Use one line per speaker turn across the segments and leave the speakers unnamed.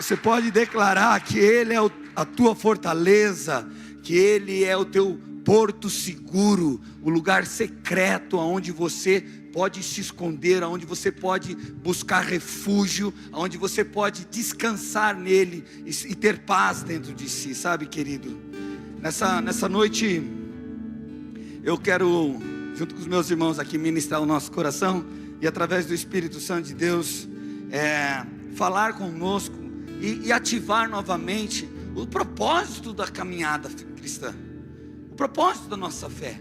Você pode declarar que Ele é a tua fortaleza, que Ele é o teu porto seguro, o lugar secreto onde você pode se esconder, onde você pode buscar refúgio, onde você pode descansar nele e ter paz dentro de si, sabe, querido? Nessa noite, eu quero, junto com os meus irmãos aqui, ministrar o nosso coração e através do Espírito Santo de Deus, falar conosco e ativar novamente o propósito da caminhada cristã, o propósito da nossa fé.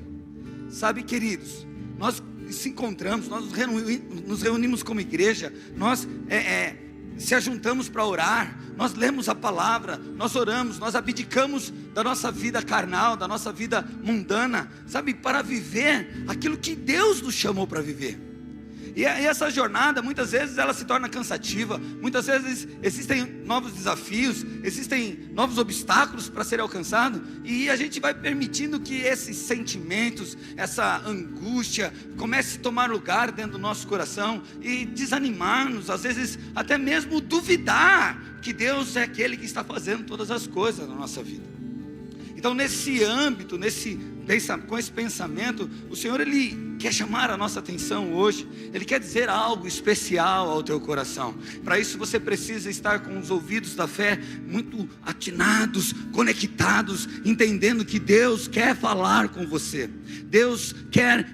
Sabe, queridos, nós se encontramos, nós nos reunimos como igreja, nós se ajuntamos para orar, nós lemos a palavra, nós oramos, nós abdicamos da nossa vida carnal, da nossa vida mundana, sabe, para viver aquilo que Deus nos chamou para viver. E essa jornada, muitas vezes ela se torna cansativa, muitas vezes existem novos desafios, existem novos obstáculos para serem alcançados, e a gente vai permitindo que esses sentimentos, essa angústia, comece a tomar lugar dentro do nosso coração, e desanimar-nos, às vezes até mesmo duvidar que Deus é aquele que está fazendo todas as coisas na nossa vida. Então, nesse âmbito, com esse pensamento, o Senhor, Ele quer chamar a nossa atenção hoje. Ele quer dizer algo especial ao teu coração. Para isso você precisa estar com os ouvidos da fé muito atinados, conectados, entendendo que Deus quer falar com você. Deus quer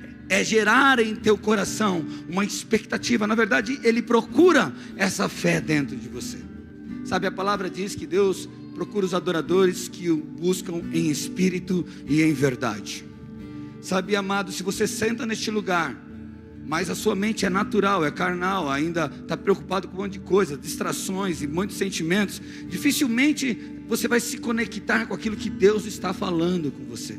gerar em teu coração uma expectativa. Na verdade, Ele procura essa fé dentro de você. Sabe, a palavra diz que Deus procura os adoradores que o buscam em espírito e em verdade. Sabe, amado, se você senta neste lugar, mas a sua mente é natural, é carnal, ainda está preocupado com um monte de coisa, distrações e muitos sentimentos, dificilmente você vai se conectar com aquilo que Deus está falando com você.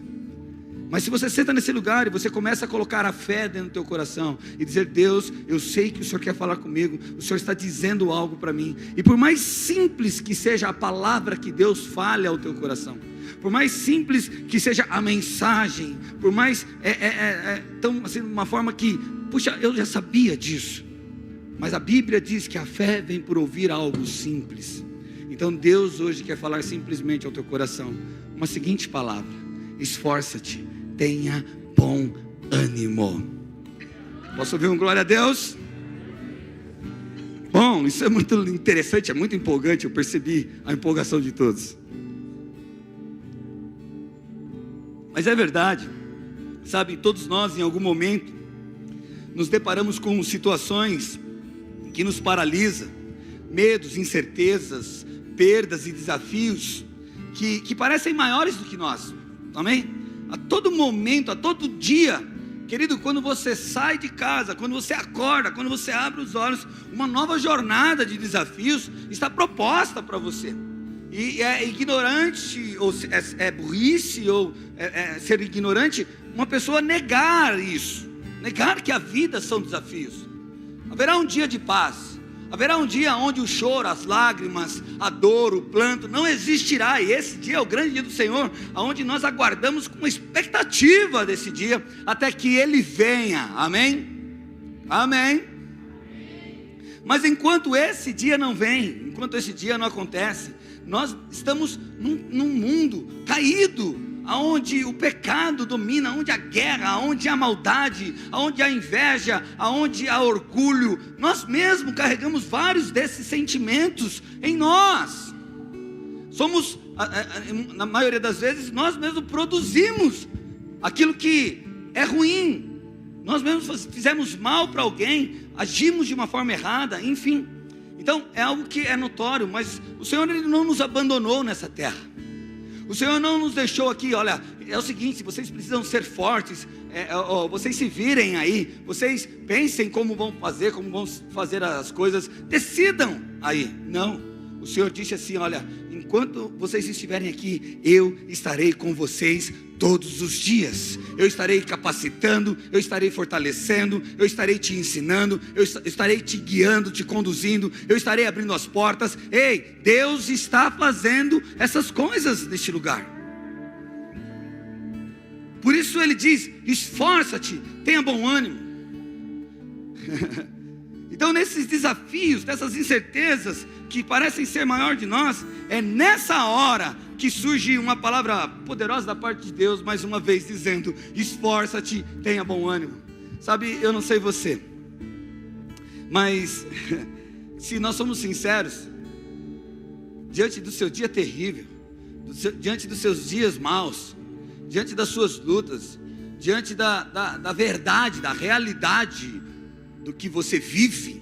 Mas se você senta nesse lugar e você começa a colocar a fé dentro do teu coração e dizer: Deus, eu sei que o Senhor quer falar comigo, o Senhor está dizendo algo para mim, e por mais simples que seja a palavra que Deus fale ao teu coração, por mais simples que seja a mensagem, por mais tão assim, uma forma que, puxa, eu já sabia disso, mas a Bíblia diz que a fé vem por ouvir algo simples. Então Deus hoje quer falar simplesmente ao teu coração uma seguinte palavra: esforça-te, tenha bom ânimo. Posso ouvir um glória a Deus? Bom, isso é muito interessante, é muito empolgante. Eu percebi a empolgação de todos. Mas é verdade, sabe, todos nós em algum momento nos deparamos com situações que nos paralisam, medos, incertezas, perdas e desafios que parecem maiores do que nós. Amém? A todo momento, a todo dia, querido, quando você sai de casa, quando você acorda, quando você abre os olhos, uma nova jornada de desafios está proposta para você. E é ignorante, ou é burrice, ou ser ignorante, uma pessoa negar isso, negar que a vida são desafios. Haverá um dia de paz, haverá um dia onde o choro, as lágrimas, a dor, o planto não existirá. E esse dia é o grande dia do Senhor, onde nós aguardamos com expectativa desse dia, até que Ele venha. Amém? Amém? Mas enquanto esse dia não vem, enquanto esse dia não acontece, nós estamos num mundo caído, aonde o pecado domina, aonde a guerra, aonde a maldade, aonde a inveja, aonde há orgulho. Nós mesmos carregamos vários desses sentimentos em nós. Somos, na maioria das vezes, nós mesmos produzimos aquilo que é ruim. Nós mesmos fizemos mal para alguém, agimos de uma forma errada, enfim. Então é algo que é notório, mas o Senhor, Ele não nos abandonou nessa terra. O Senhor não nos deixou aqui. Olha, é o seguinte: vocês precisam ser fortes, vocês se virem aí, vocês pensem como vão fazer as coisas, decidam aí. Não, o Senhor disse assim: olha, enquanto vocês estiverem aqui, eu estarei com vocês todos os dias. Eu estarei capacitando, eu estarei fortalecendo, eu estarei te ensinando, eu estarei te guiando, te conduzindo, eu estarei abrindo as portas. Ei, Deus está fazendo essas coisas neste lugar. Por isso Ele diz: esforça-te, tenha bom ânimo. Então, nesses desafios, nessas incertezas que parecem ser maior de nós, é nessa hora que surge uma palavra poderosa da parte de Deus, mais uma vez dizendo: esforça-te, tenha bom ânimo. Sabe, eu não sei você, mas se nós somos sinceros, diante do seu dia terrível, diante dos seus dias maus, diante das suas lutas, diante da verdade, da realidade do que você vive,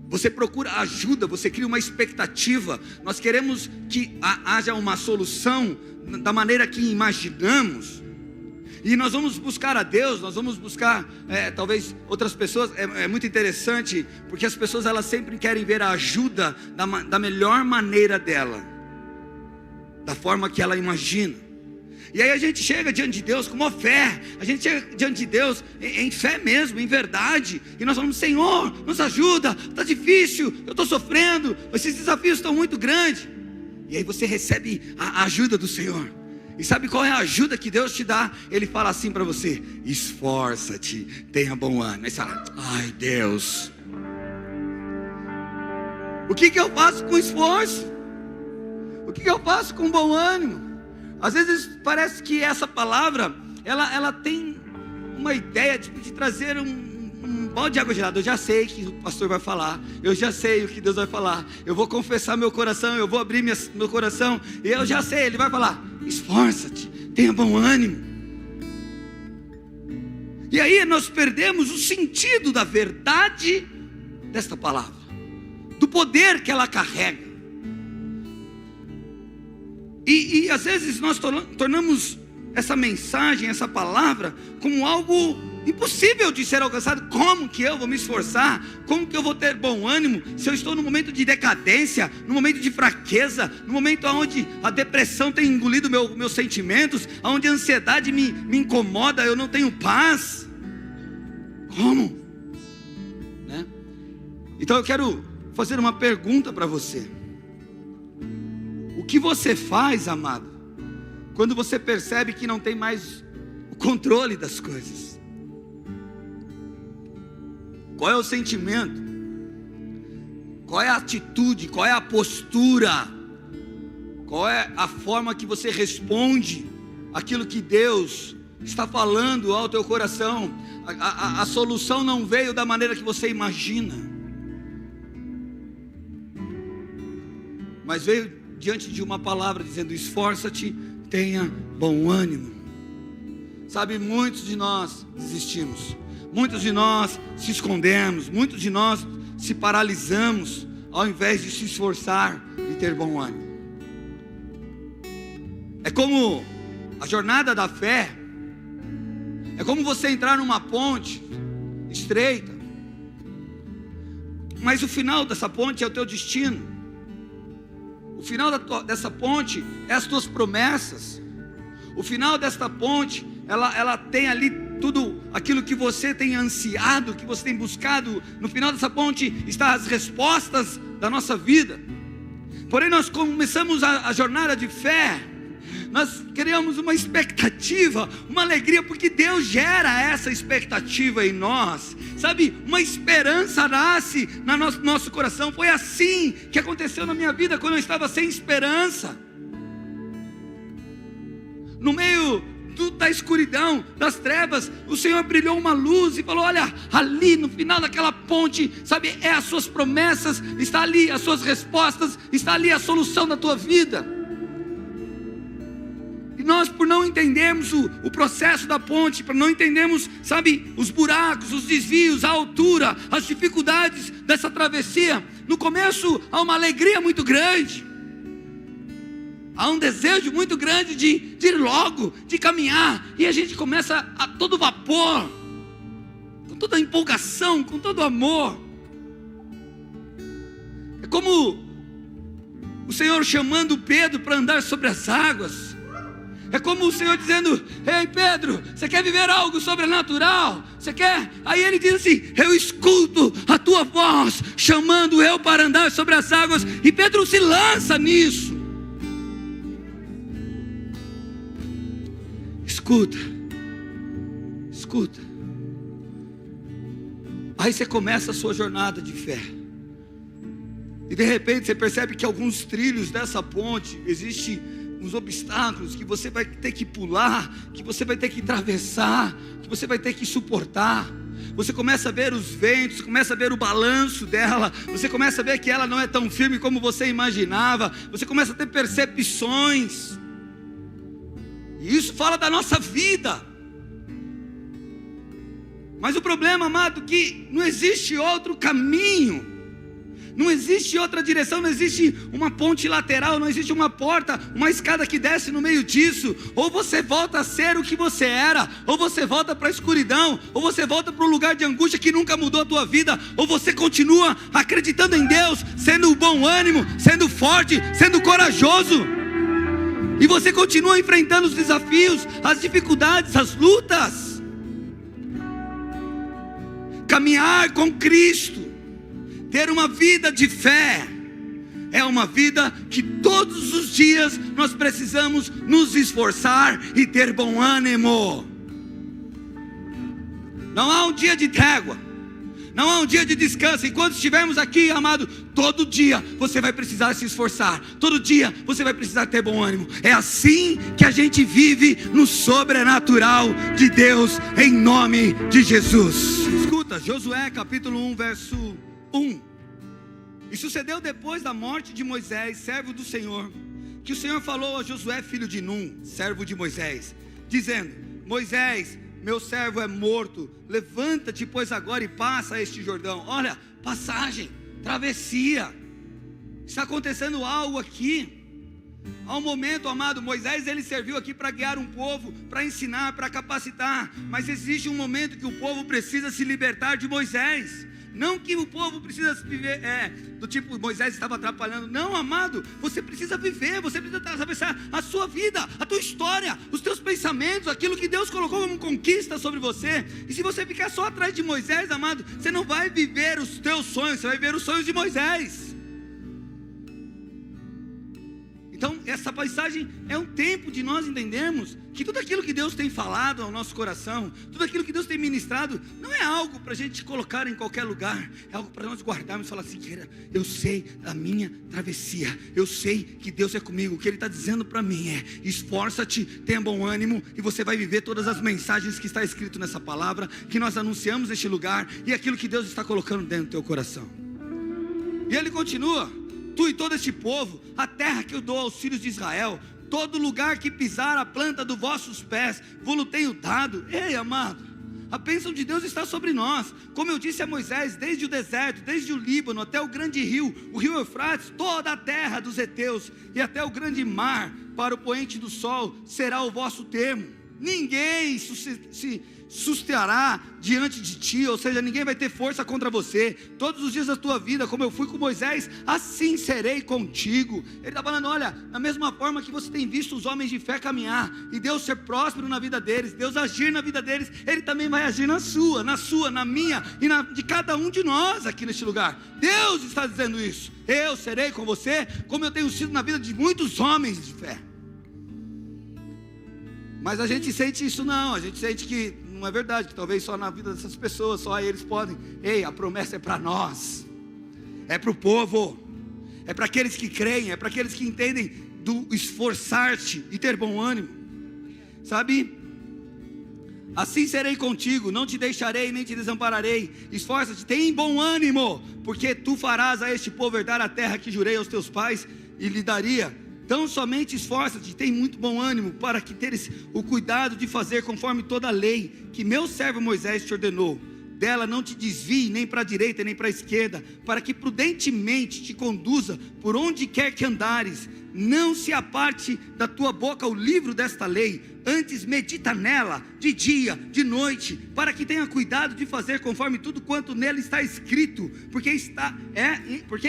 você procura ajuda, você cria uma expectativa. Nós queremos que haja uma solução da maneira que imaginamos, e nós vamos buscar a Deus, nós vamos buscar talvez outras pessoas. É muito interessante, porque as pessoas, elas sempre querem ver a ajuda da melhor maneira dela, da forma que ela imagina. E aí a gente chega diante de Deus com uma fé, a gente chega diante de Deus em fé mesmo, em verdade, e nós falamos: Senhor, nos ajuda, está difícil, eu estou sofrendo, esses desafios estão muito grandes. E aí você recebe a ajuda do Senhor. E sabe qual é a ajuda que Deus te dá? Ele fala assim para você: esforça-te, tenha bom ânimo. Aí você fala: ai Deus, o que eu faço com esforço? O que eu faço com bom ânimo? Às vezes parece que essa palavra, ela tem uma ideia de trazer um balde de água gelada. Eu já sei o que o pastor vai falar, eu já sei o que Deus vai falar, eu vou confessar meu coração, eu vou abrir meu coração, e eu já sei, Ele vai falar: esforça-te, tenha bom ânimo. E aí nós perdemos o sentido da verdade desta palavra, do poder que ela carrega. E às vezes nós tornamos essa mensagem, essa palavra, como algo impossível de ser alcançado. Como que eu vou me esforçar? Como que eu vou ter bom ânimo se eu estou num momento de decadência, num momento de fraqueza, num momento onde a depressão tem engolido meus sentimentos, onde a ansiedade me incomoda, eu não tenho paz? Como? Né? Então eu quero fazer uma pergunta para você. O que você faz, amado, quando você percebe que não tem mais o controle das coisas? Qual é o sentimento? Qual é a atitude? Qual é a postura? Qual é a forma que você responde aquilo que Deus está falando ao teu coração? A solução não veio da maneira que você imagina, mas veio diante de uma palavra dizendo: esforça-te, tenha bom ânimo. Sabe, muitos de nós desistimos, muitos de nós se escondemos, muitos de nós se paralisamos, ao invés de se esforçar e ter bom ânimo. É como a jornada da fé, é como você entrar numa ponte estreita, mas o final dessa ponte é o teu destino. O final dessa ponte é as tuas promessas. O final desta ponte, ela tem ali tudo aquilo que você tem ansiado, que você tem buscado. No final dessa ponte estão as respostas da nossa vida. Porém, nós começamos a jornada de fé, nós criamos uma expectativa, uma alegria, porque Deus gera essa expectativa em nós. Sabe, uma esperança nasce no nosso coração. Foi assim que aconteceu na minha vida, quando eu estava sem esperança, no meio da escuridão, das trevas, o Senhor brilhou uma luz e falou: olha, ali no final daquela ponte, sabe, é as suas promessas, está ali as suas respostas, está ali a solução da tua vida. E nós, por não entendermos o processo da ponte, por não entendermos, sabe, os buracos, os desvios, a altura, as dificuldades dessa travessia, no começo há uma alegria muito grande, há um desejo muito grande de ir logo, de caminhar, e a gente começa a todo vapor, com toda a empolgação, com todo o amor. É como o Senhor chamando Pedro para andar sobre as águas. É como o Senhor dizendo: ei Pedro, você quer viver algo sobrenatural? Você quer? Aí ele diz assim: eu escuto a tua voz chamando eu para andar sobre as águas. E Pedro se lança nisso. Escuta. Aí você começa a sua jornada de fé. E de repente você percebe que alguns trilhos dessa ponte, existem uns obstáculos que você vai ter que pular, que você vai ter que atravessar, que você vai ter que suportar. Você começa a ver os ventos, começa a ver o balanço dela, você começa a ver que ela não é tão firme como você imaginava, você começa a ter percepções. E isso fala da nossa vida. Mas o problema, amado, é que não existe outro caminho, não existe outra direção, não existe uma ponte lateral, não existe uma porta, uma escada que desce no meio disso. Ou você volta a ser o que você era, ou você volta para a escuridão, ou você volta para um lugar de angústia que nunca mudou a tua vida, ou você continua acreditando em Deus, sendo bom ânimo, sendo forte, sendo corajoso, e você continua enfrentando os desafios, as dificuldades, as lutas. Caminhar com Cristo, ter uma vida de fé, é uma vida que todos os dias nós precisamos nos esforçar e ter bom ânimo. Não há um dia de trégua, não há um dia de descanso. Enquanto estivermos aqui, amado, todo dia você vai precisar se esforçar, todo dia você vai precisar ter bom ânimo. É assim que a gente vive no sobrenatural de Deus, em nome de Jesus. Escuta, Josué capítulo 1, verso 1. E sucedeu depois da morte de Moisés, servo do Senhor, que o Senhor falou a Josué, filho de Num, servo de Moisés, dizendo: Moisés, meu servo é morto, levanta-te pois agora e passa este Jordão. Olha, passagem, travessia, está acontecendo algo aqui. Há um momento, amado, Moisés ele serviu aqui para guiar um povo, para ensinar, para capacitar, mas existe um momento que o povo precisa se libertar de Moisés. Não que o povo precisa viver, do tipo, Moisés estava atrapalhando. Não, amado, você precisa viver, você precisa atravessar a sua vida, a tua história, os teus pensamentos, aquilo que Deus colocou como conquista sobre você. E se você ficar só atrás de Moisés, amado, você não vai viver os teus sonhos, você vai viver os sonhos de Moisés. Então essa passagem é um tempo de nós entendermos que tudo aquilo que Deus tem falado ao nosso coração, tudo aquilo que Deus tem ministrado, não é algo para a gente colocar em qualquer lugar, é algo para nós guardarmos e falar assim: eu sei a minha travessia, eu sei que Deus é comigo. O que Ele está dizendo para mim é: esforça-te, tenha bom ânimo, e você vai viver todas as mensagens que está escrito nessa palavra, que nós anunciamos neste lugar, e aquilo que Deus está colocando dentro do teu coração. E Ele continua: tu e todo este povo, a terra que eu dou aos filhos de Israel, todo lugar que pisar a planta dos vossos pés, vos tenho dado. Ei, amado, a bênção de Deus está sobre nós. Como eu disse a Moisés, desde o deserto, desde o Líbano até o grande rio, o rio Eufrates, toda a terra dos heteus, e até o grande mar, para o poente do sol, será o vosso termo. Ninguém se susterá diante de ti, ou seja, ninguém vai ter força contra você. Todos os dias da tua vida, como eu fui com Moisés, assim serei contigo. Ele está falando: olha, da mesma forma que você tem visto os homens de fé caminhar, e Deus ser próspero na vida deles, Deus agir na vida deles, Ele também vai agir na sua, na minha, e de cada um de nós aqui neste lugar. Deus está dizendo isso: eu serei com você, como eu tenho sido na vida de muitos homens de fé. Mas a gente sente isso não, a gente sente que não é verdade, que talvez só na vida dessas pessoas, só eles podem. Ei, a promessa é para nós, é para o povo, é para aqueles que creem, é para aqueles que entendem do esforçar-te e ter bom ânimo, sabe? Assim serei contigo, não te deixarei nem te desampararei. Esforça-te, tem bom ânimo, porque tu farás a este povo herdar a terra que jurei aos teus pais e lhe daria. Então somente esforça-te, tem muito bom ânimo, para que teres o cuidado de fazer conforme toda a lei que meu servo Moisés te ordenou. Dela não te desvie nem para a direita nem para a esquerda, para que prudentemente te conduza por onde quer que andares. Não se aparte da tua boca o livro desta lei, antes medita nela de dia, de noite, para que tenha cuidado de fazer conforme tudo quanto nela está escrito, porque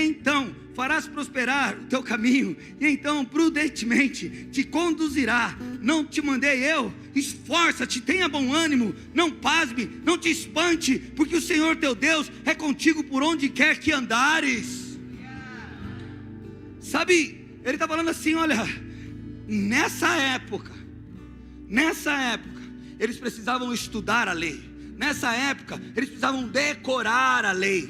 então farás prosperar o teu caminho, e então prudentemente te conduzirá. Não te mandei eu? Esforça-te, tenha bom ânimo, não pasme, não te espante, porque o Senhor teu Deus é contigo por onde quer que andares. Sabe, Ele está falando assim: olha, nessa época, eles precisavam estudar a lei. Nessa época, eles precisavam decorar a lei.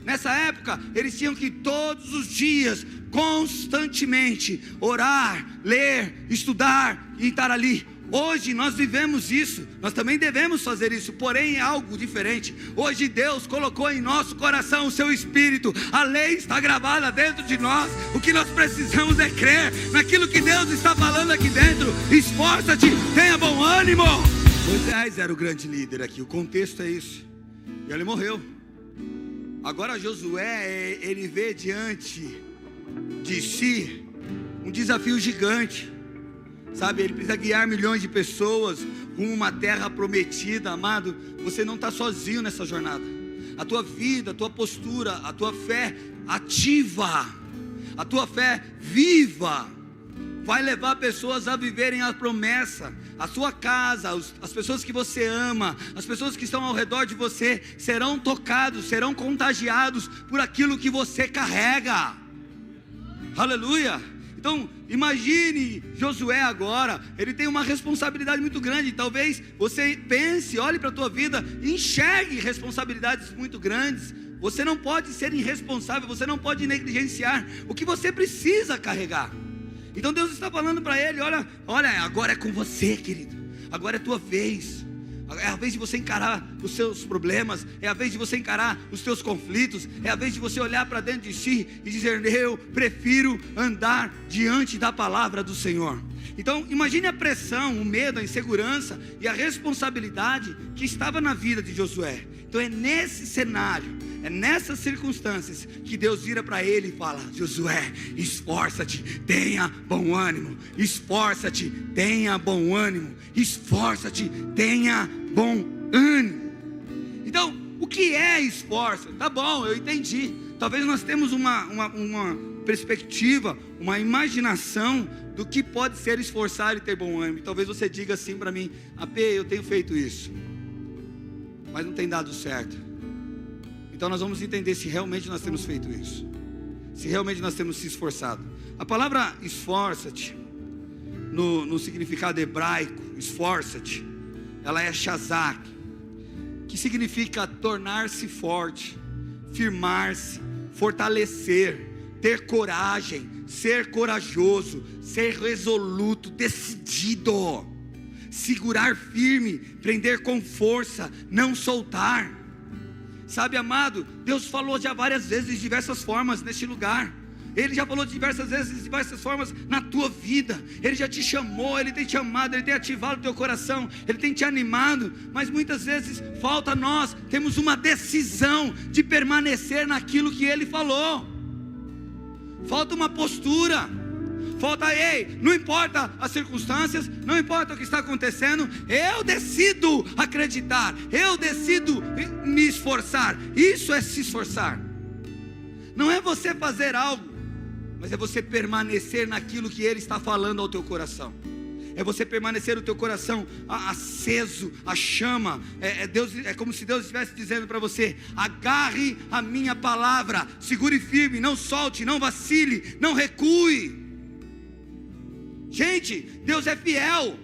Nessa época, eles tinham que todos os dias, constantemente, orar, ler, estudar e estar ali. Hoje nós vivemos isso, nós também devemos fazer isso, porém é algo diferente. Hoje Deus colocou em nosso coração o seu Espírito, a lei está gravada dentro de nós. O que nós precisamos é crer naquilo que Deus está falando aqui dentro. Esforça-te, tenha bom ânimo. Moisés era o grande líder aqui, o contexto é isso, e ele morreu. Agora Josué, ele vê diante de si um desafio gigante. Sabe, ele precisa guiar milhões de pessoas rumo a uma terra prometida. Amado, você não está sozinho nessa jornada. A tua vida, a tua postura, a tua fé ativa, a tua fé viva, vai levar pessoas a viverem a promessa. A sua casa, as pessoas que você ama, as pessoas que estão ao redor de você, serão tocados, serão contagiados por aquilo que você carrega. Aleluia. Então, imagine Josué agora, ele tem uma responsabilidade muito grande. Talvez você pense, olhe para a tua vida, enxergue responsabilidades muito grandes. Você não pode ser irresponsável, você não pode negligenciar o que você precisa carregar. Então Deus está falando para ele, olha, agora é com você, querido, agora é tua vez. É a vez de você encarar os seus problemas, é a vez de você encarar os seus conflitos, é a vez de você olhar para dentro de si e dizer: eu prefiro andar diante da palavra do Senhor. Então imagine a pressão, o medo, a insegurança e a responsabilidade que estava na vida de Josué. Então é nesse cenário, é nessas circunstâncias que Deus vira para ele e fala: Josué, esforça-te, tenha bom ânimo. Esforça-te, tenha bom ânimo. Esforça-te, tenha bom ânimo. Então, o que é esforço? Tá bom, eu entendi. Talvez nós temos uma perspectiva, uma imaginação do que pode ser esforçar e ter bom ânimo. Talvez você diga assim para mim: AP, eu tenho feito isso, mas não tem dado certo. Então nós vamos entender se realmente nós temos feito isso, se realmente nós temos se esforçado. A palavra esforça-te, no significado hebraico, esforça-te, ela é shazak, que significa tornar-se forte, firmar-se, fortalecer, ter coragem, ser corajoso, ser resoluto, decidido, segurar firme, prender com força, não soltar. Sabe, amado, Deus falou já várias vezes, de diversas formas neste lugar. Ele já falou de diversas vezes, de diversas formas na tua vida. Ele já te chamou, Ele tem te amado, Ele tem ativado o teu coração, Ele tem te animado. Mas muitas vezes falta a nós, temos uma decisão de permanecer naquilo que Ele falou. Falta uma postura. Falta, não importa as circunstâncias, não importa o que está acontecendo, eu decido acreditar, eu decido me esforçar. Isso é se esforçar. Não é você fazer algo, mas é você permanecer naquilo que Ele está falando ao teu coração. É você permanecer o teu coração aceso, a chama. Deus, é como se Deus estivesse dizendo para você: agarre a minha palavra, segure firme, não solte, não vacile, não recue. Gente, Deus é fiel,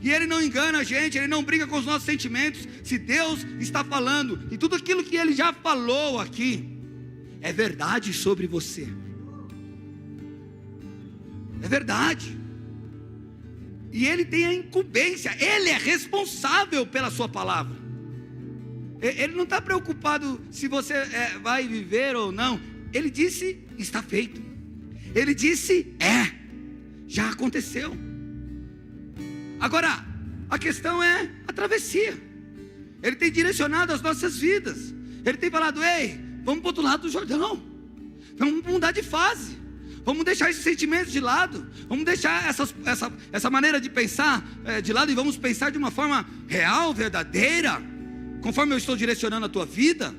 e Ele não engana a gente, Ele não briga com os nossos sentimentos. Se Deus está falando, e tudo aquilo que Ele já falou aqui, é verdade sobre você, é verdade, e Ele tem a incumbência, Ele é responsável pela sua palavra. Ele não está preocupado se você vai viver ou não. Ele disse, está feito. Ele disse, já aconteceu. Agora, a questão é a travessia. Ele tem direcionado as nossas vidas. Ele tem falado: vamos para o outro lado do Jordão, vamos mudar de fase, vamos deixar esses sentimentos de lado, vamos deixar essa maneira de pensar de lado, e vamos pensar de uma forma real, verdadeira, conforme eu estou direcionando a tua vida.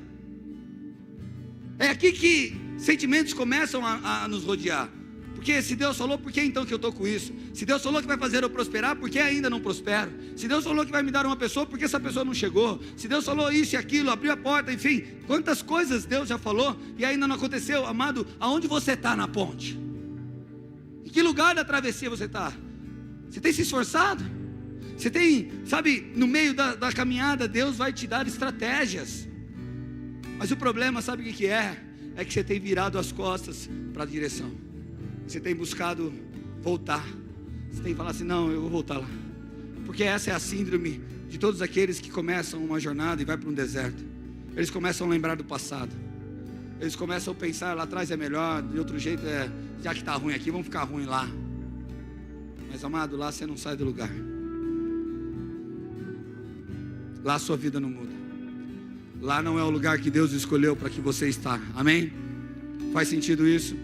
É aqui que sentimentos começam a nos rodear. Porque se Deus falou, por que então que eu estou com isso? Se Deus falou que vai fazer eu prosperar, por que ainda não prospero? Se Deus falou que vai me dar uma pessoa, por que essa pessoa não chegou? Se Deus falou isso e aquilo, abriu a porta, enfim, quantas coisas Deus já falou e ainda não aconteceu. Amado, aonde você está na ponte? Em que lugar da travessia você está? Você tem se esforçado? Você tem, sabe, no meio da caminhada, Deus vai te dar estratégias. Mas o problema, sabe o que é? É que você tem virado as costas para a direção. Você tem buscado voltar. Você tem que falar assim, não, eu vou voltar lá. Porque essa é a síndrome de todos aqueles que começam uma jornada e vai para um deserto. Eles começam a lembrar do passado. Eles começam a pensar, lá atrás é melhor, de outro jeito já que está ruim aqui, vamos ficar ruim lá. Mas amado, lá você não sai do lugar. Lá a sua vida não muda. Lá não é o lugar que Deus escolheu para que você está. Amém? Faz sentido isso?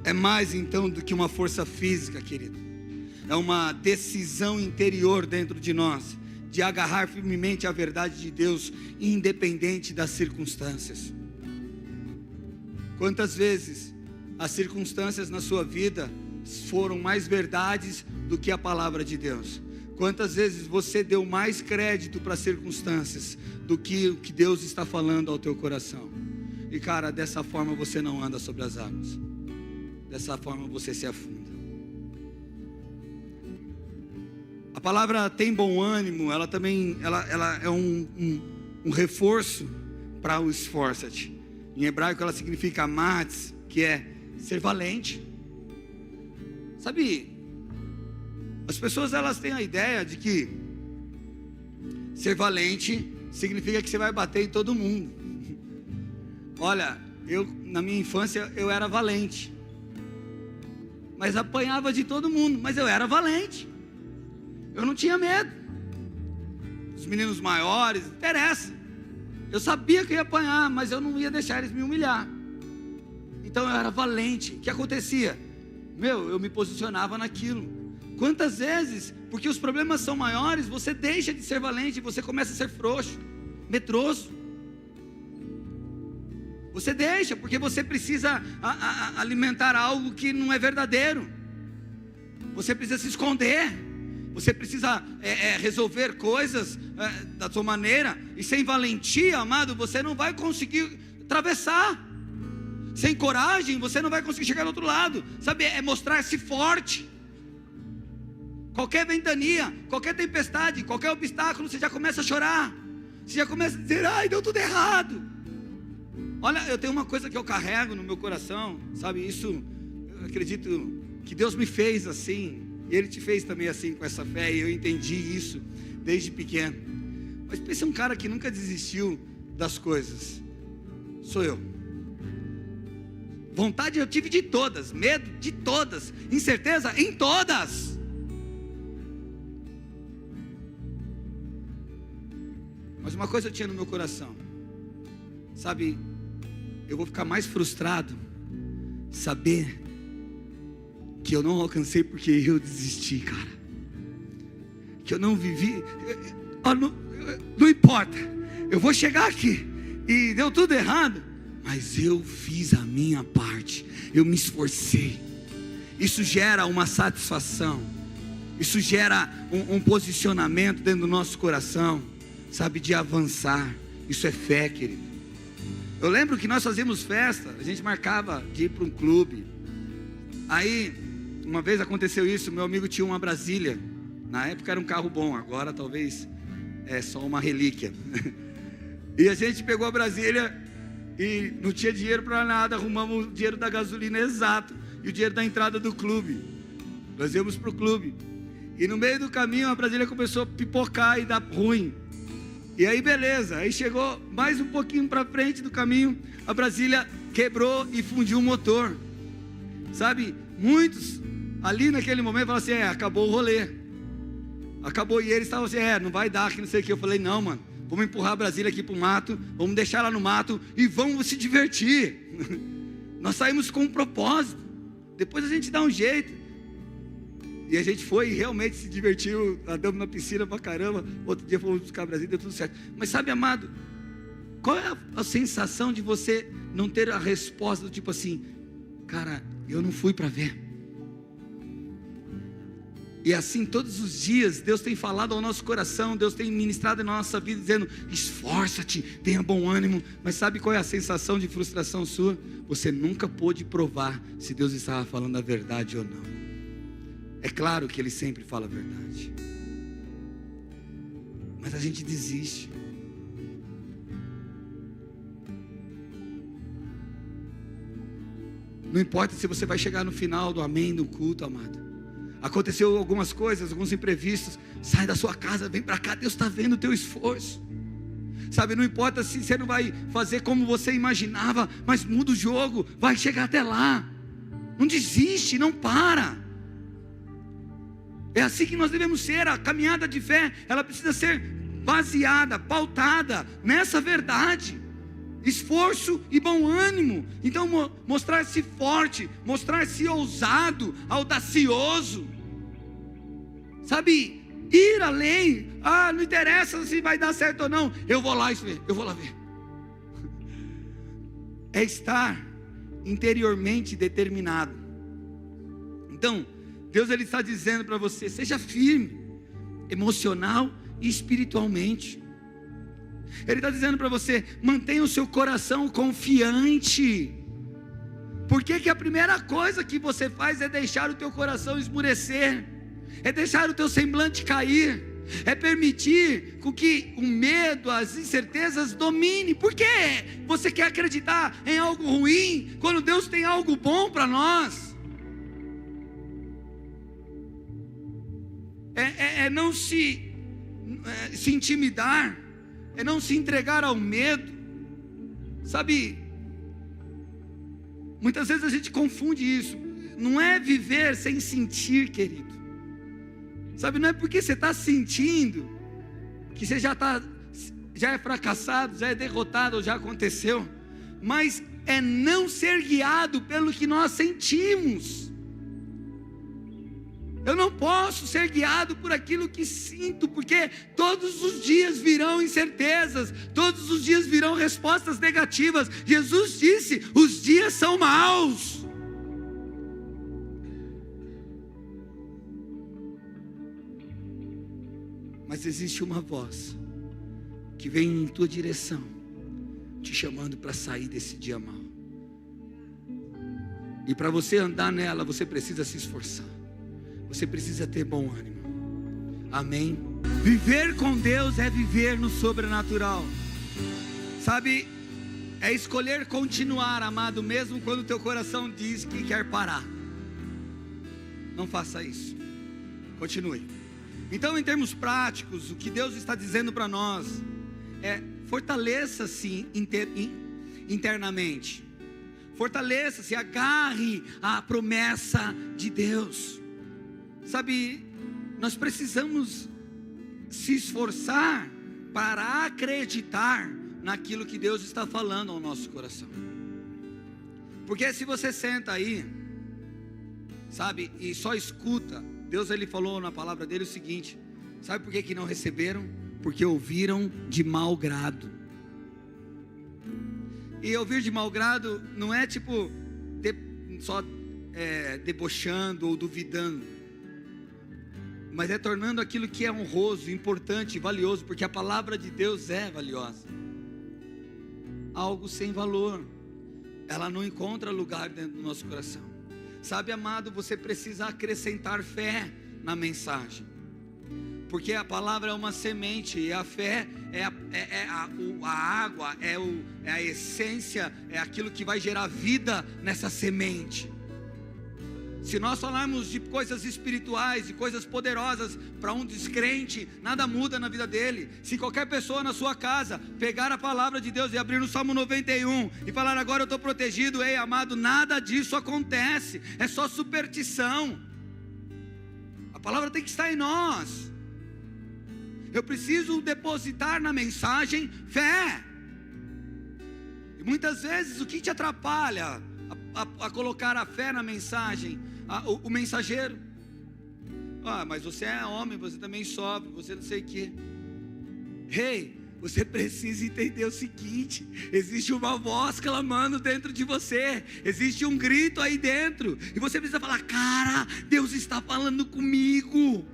É mais então do que uma força física, querido. É uma decisão interior dentro de nós, de agarrar firmemente a verdade de Deus, independente das circunstâncias. Quantas vezes as circunstâncias na sua vida foram mais verdades do que a palavra de Deus? Quantas vezes você deu mais crédito para as circunstâncias do que o que Deus está falando ao teu coração? E cara, dessa forma você não anda sobre as águas. Dessa forma você se afunda. A palavra tem bom ânimo, ela também ela é um reforço para o esforça-te. Em hebraico ela significa matz, que é ser valente. Sabe, as pessoas elas têm a ideia de que ser valente significa que você vai bater em todo mundo. Olha, na minha infância eu era valente, mas apanhava de todo mundo, mas eu era valente. Eu não tinha medo. Os meninos maiores, não interessa. Eu sabia que eu ia apanhar, mas eu não ia deixar eles me humilhar. Então eu era valente. O que acontecia? Eu me posicionava naquilo. Quantas vezes, porque os problemas são maiores, você deixa de ser valente e você começa a ser frouxo, medroso. Você deixa, porque você precisa alimentar algo que não é verdadeiro. Você precisa se esconder. Você precisa resolver coisas da sua maneira. E sem valentia, amado, você não vai conseguir atravessar. Sem coragem, você não vai conseguir chegar do outro lado. Sabe, é mostrar-se forte. Qualquer ventania, qualquer tempestade, qualquer obstáculo, você já começa a chorar. Você já começa a dizer, ai, deu tudo errado. Olha, eu tenho uma coisa que eu carrego no meu coração. Sabe, isso, eu acredito que Deus me fez assim. E Ele te fez também assim, com essa fé. E eu entendi isso desde pequeno. Mas pensa um cara que nunca desistiu das coisas. Sou eu. Vontade eu tive de todas. Medo de todas. Incerteza em todas. Mas uma coisa eu tinha no meu coração. Sabe, eu vou ficar mais frustrado saber que eu não alcancei porque eu desisti, cara. Que eu não vivi. Não importa. Eu vou chegar aqui e deu tudo errado, mas eu fiz a minha parte. Eu me esforcei. Isso gera uma satisfação. Isso gera um posicionamento dentro do nosso coração, sabe, de avançar. Isso é fé, querido. Eu lembro que nós fazíamos festa. A gente marcava de ir para um clube. Aí uma vez aconteceu isso, meu amigo tinha uma Brasília. Na época era um carro bom, agora talvez é só uma relíquia. E a gente pegou a Brasília e não tinha dinheiro para nada, arrumamos o dinheiro da gasolina exato e o dinheiro da entrada do clube. Nós íamos para o clube. E no meio do caminho a Brasília começou a pipocar e dar ruim. E aí beleza, aí chegou mais um pouquinho para frente do caminho, a Brasília quebrou e fundiu o motor. Sabe, muitos ali naquele momento falaram assim, acabou o rolê. Acabou, e eles estavam assim, não vai dar, que não sei o que. Eu falei, não, mano, vamos empurrar a Brasília aqui para o mato, vamos deixar ela no mato e vamos se divertir. Nós saímos com um propósito, depois a gente dá um jeito. E a gente foi e realmente se divertiu, andamos na piscina pra caramba. Outro dia fomos buscar a Brasília, deu tudo certo. Mas sabe, amado, qual é a sensação de você não ter a resposta do tipo assim, cara, eu não fui para ver. E assim todos os dias Deus tem falado ao nosso coração, Deus tem ministrado na nossa vida dizendo, esforça-te, tenha bom ânimo. Mas sabe qual é a sensação de frustração sua? Você nunca pôde provar se Deus estava falando a verdade ou não. É claro que Ele sempre fala a verdade, mas a gente desiste. Não importa se você vai chegar no final do amém no culto, amado. Aconteceu algumas coisas, alguns imprevistos. Sai da sua casa, vem para cá. Deus está vendo o teu esforço. Sabe, não importa se você não vai fazer como você imaginava, mas muda o jogo, vai chegar até lá. Não desiste, não para. É assim que nós devemos ser. A caminhada de fé, ela precisa ser baseada, pautada nessa verdade. Esforço e bom ânimo. Então mostrar-se forte, mostrar-se ousado, audacioso, sabe, ir além. Não interessa se vai dar certo ou não, eu vou lá ver. É estar interiormente determinado. Então Deus, Ele está dizendo para você: seja firme, emocional e espiritualmente. Ele está dizendo para você: mantenha o seu coração confiante. Por que a primeira coisa que você faz é deixar o teu coração esmurecer? É deixar o teu semblante cair? É permitir com que o medo, as incertezas domine? Por que você quer acreditar em algo ruim, quando Deus tem algo bom para nós? Não se intimidar, é não se entregar ao medo. Sabe, muitas vezes a gente confunde isso. Não é viver sem sentir, querido. Sabe, não é porque você está sentindo que você já é fracassado, já é derrotado, ou já aconteceu. Mas é não ser guiado pelo que nós sentimos. Eu não posso ser guiado por aquilo que sinto, porque todos os dias virão incertezas, todos os dias virão respostas negativas. Jesus disse: os dias são maus. Mas existe uma voz que vem em tua direção, te chamando para sair desse dia mau. E para você andar nela, você precisa se esforçar. Você precisa ter bom ânimo. Amém? Viver com Deus é viver no sobrenatural. Sabe, é escolher continuar, amado, mesmo quando o teu coração diz que quer parar. Não faça isso. Continue. Então, em termos práticos, o que Deus está dizendo para nós é: fortaleça-se internamente. Fortaleça-se, agarre a promessa de Deus. Sabe, nós precisamos se esforçar para acreditar naquilo que Deus está falando ao nosso coração. Porque se você senta aí, sabe, e só escuta, Deus, Ele falou na palavra dele o seguinte: sabe por que não receberam? Porque ouviram de mau grado. E ouvir de mau grado não é tipo só debochando ou duvidando, mas é tornando aquilo que é honroso, importante, valioso, porque a palavra de Deus é valiosa. Algo sem valor, ela não encontra lugar dentro do nosso coração. Sabe, amado, você precisa acrescentar fé na mensagem, porque a palavra é uma semente, e a fé é a água, é a essência, é aquilo que vai gerar vida nessa semente. Se nós falarmos de coisas espirituais, de coisas poderosas para um descrente, nada muda na vida dele. Se qualquer pessoa na sua casa pegar a palavra de Deus e abrir no Salmo 91 e falar: agora eu estou protegido, ei, amado, nada disso acontece. É só superstição. A palavra tem que estar em nós. Eu preciso depositar na mensagem fé. E muitas vezes o que te atrapalha a colocar a fé na mensagem? O mensageiro: mas você é homem, você também sofre, você não sei o que. Você precisa entender o seguinte: existe uma voz clamando dentro de você, existe um grito aí dentro, e você precisa falar: cara, Deus está falando comigo.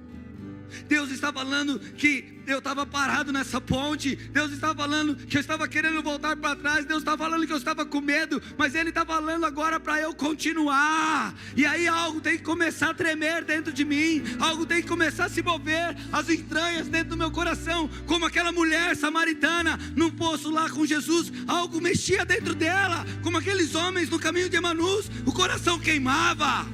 Deus está falando que eu estava parado nessa ponte. Deus está falando que eu estava querendo voltar para trás. Deus está falando que eu estava com medo, mas Ele está falando agora para eu continuar. E aí algo tem que começar a tremer dentro de mim, algo tem que começar a se mover, as entranhas dentro do meu coração, como aquela mulher samaritana num poço lá com Jesus. Algo mexia dentro dela, como aqueles homens no caminho de Emaús, o coração queimava.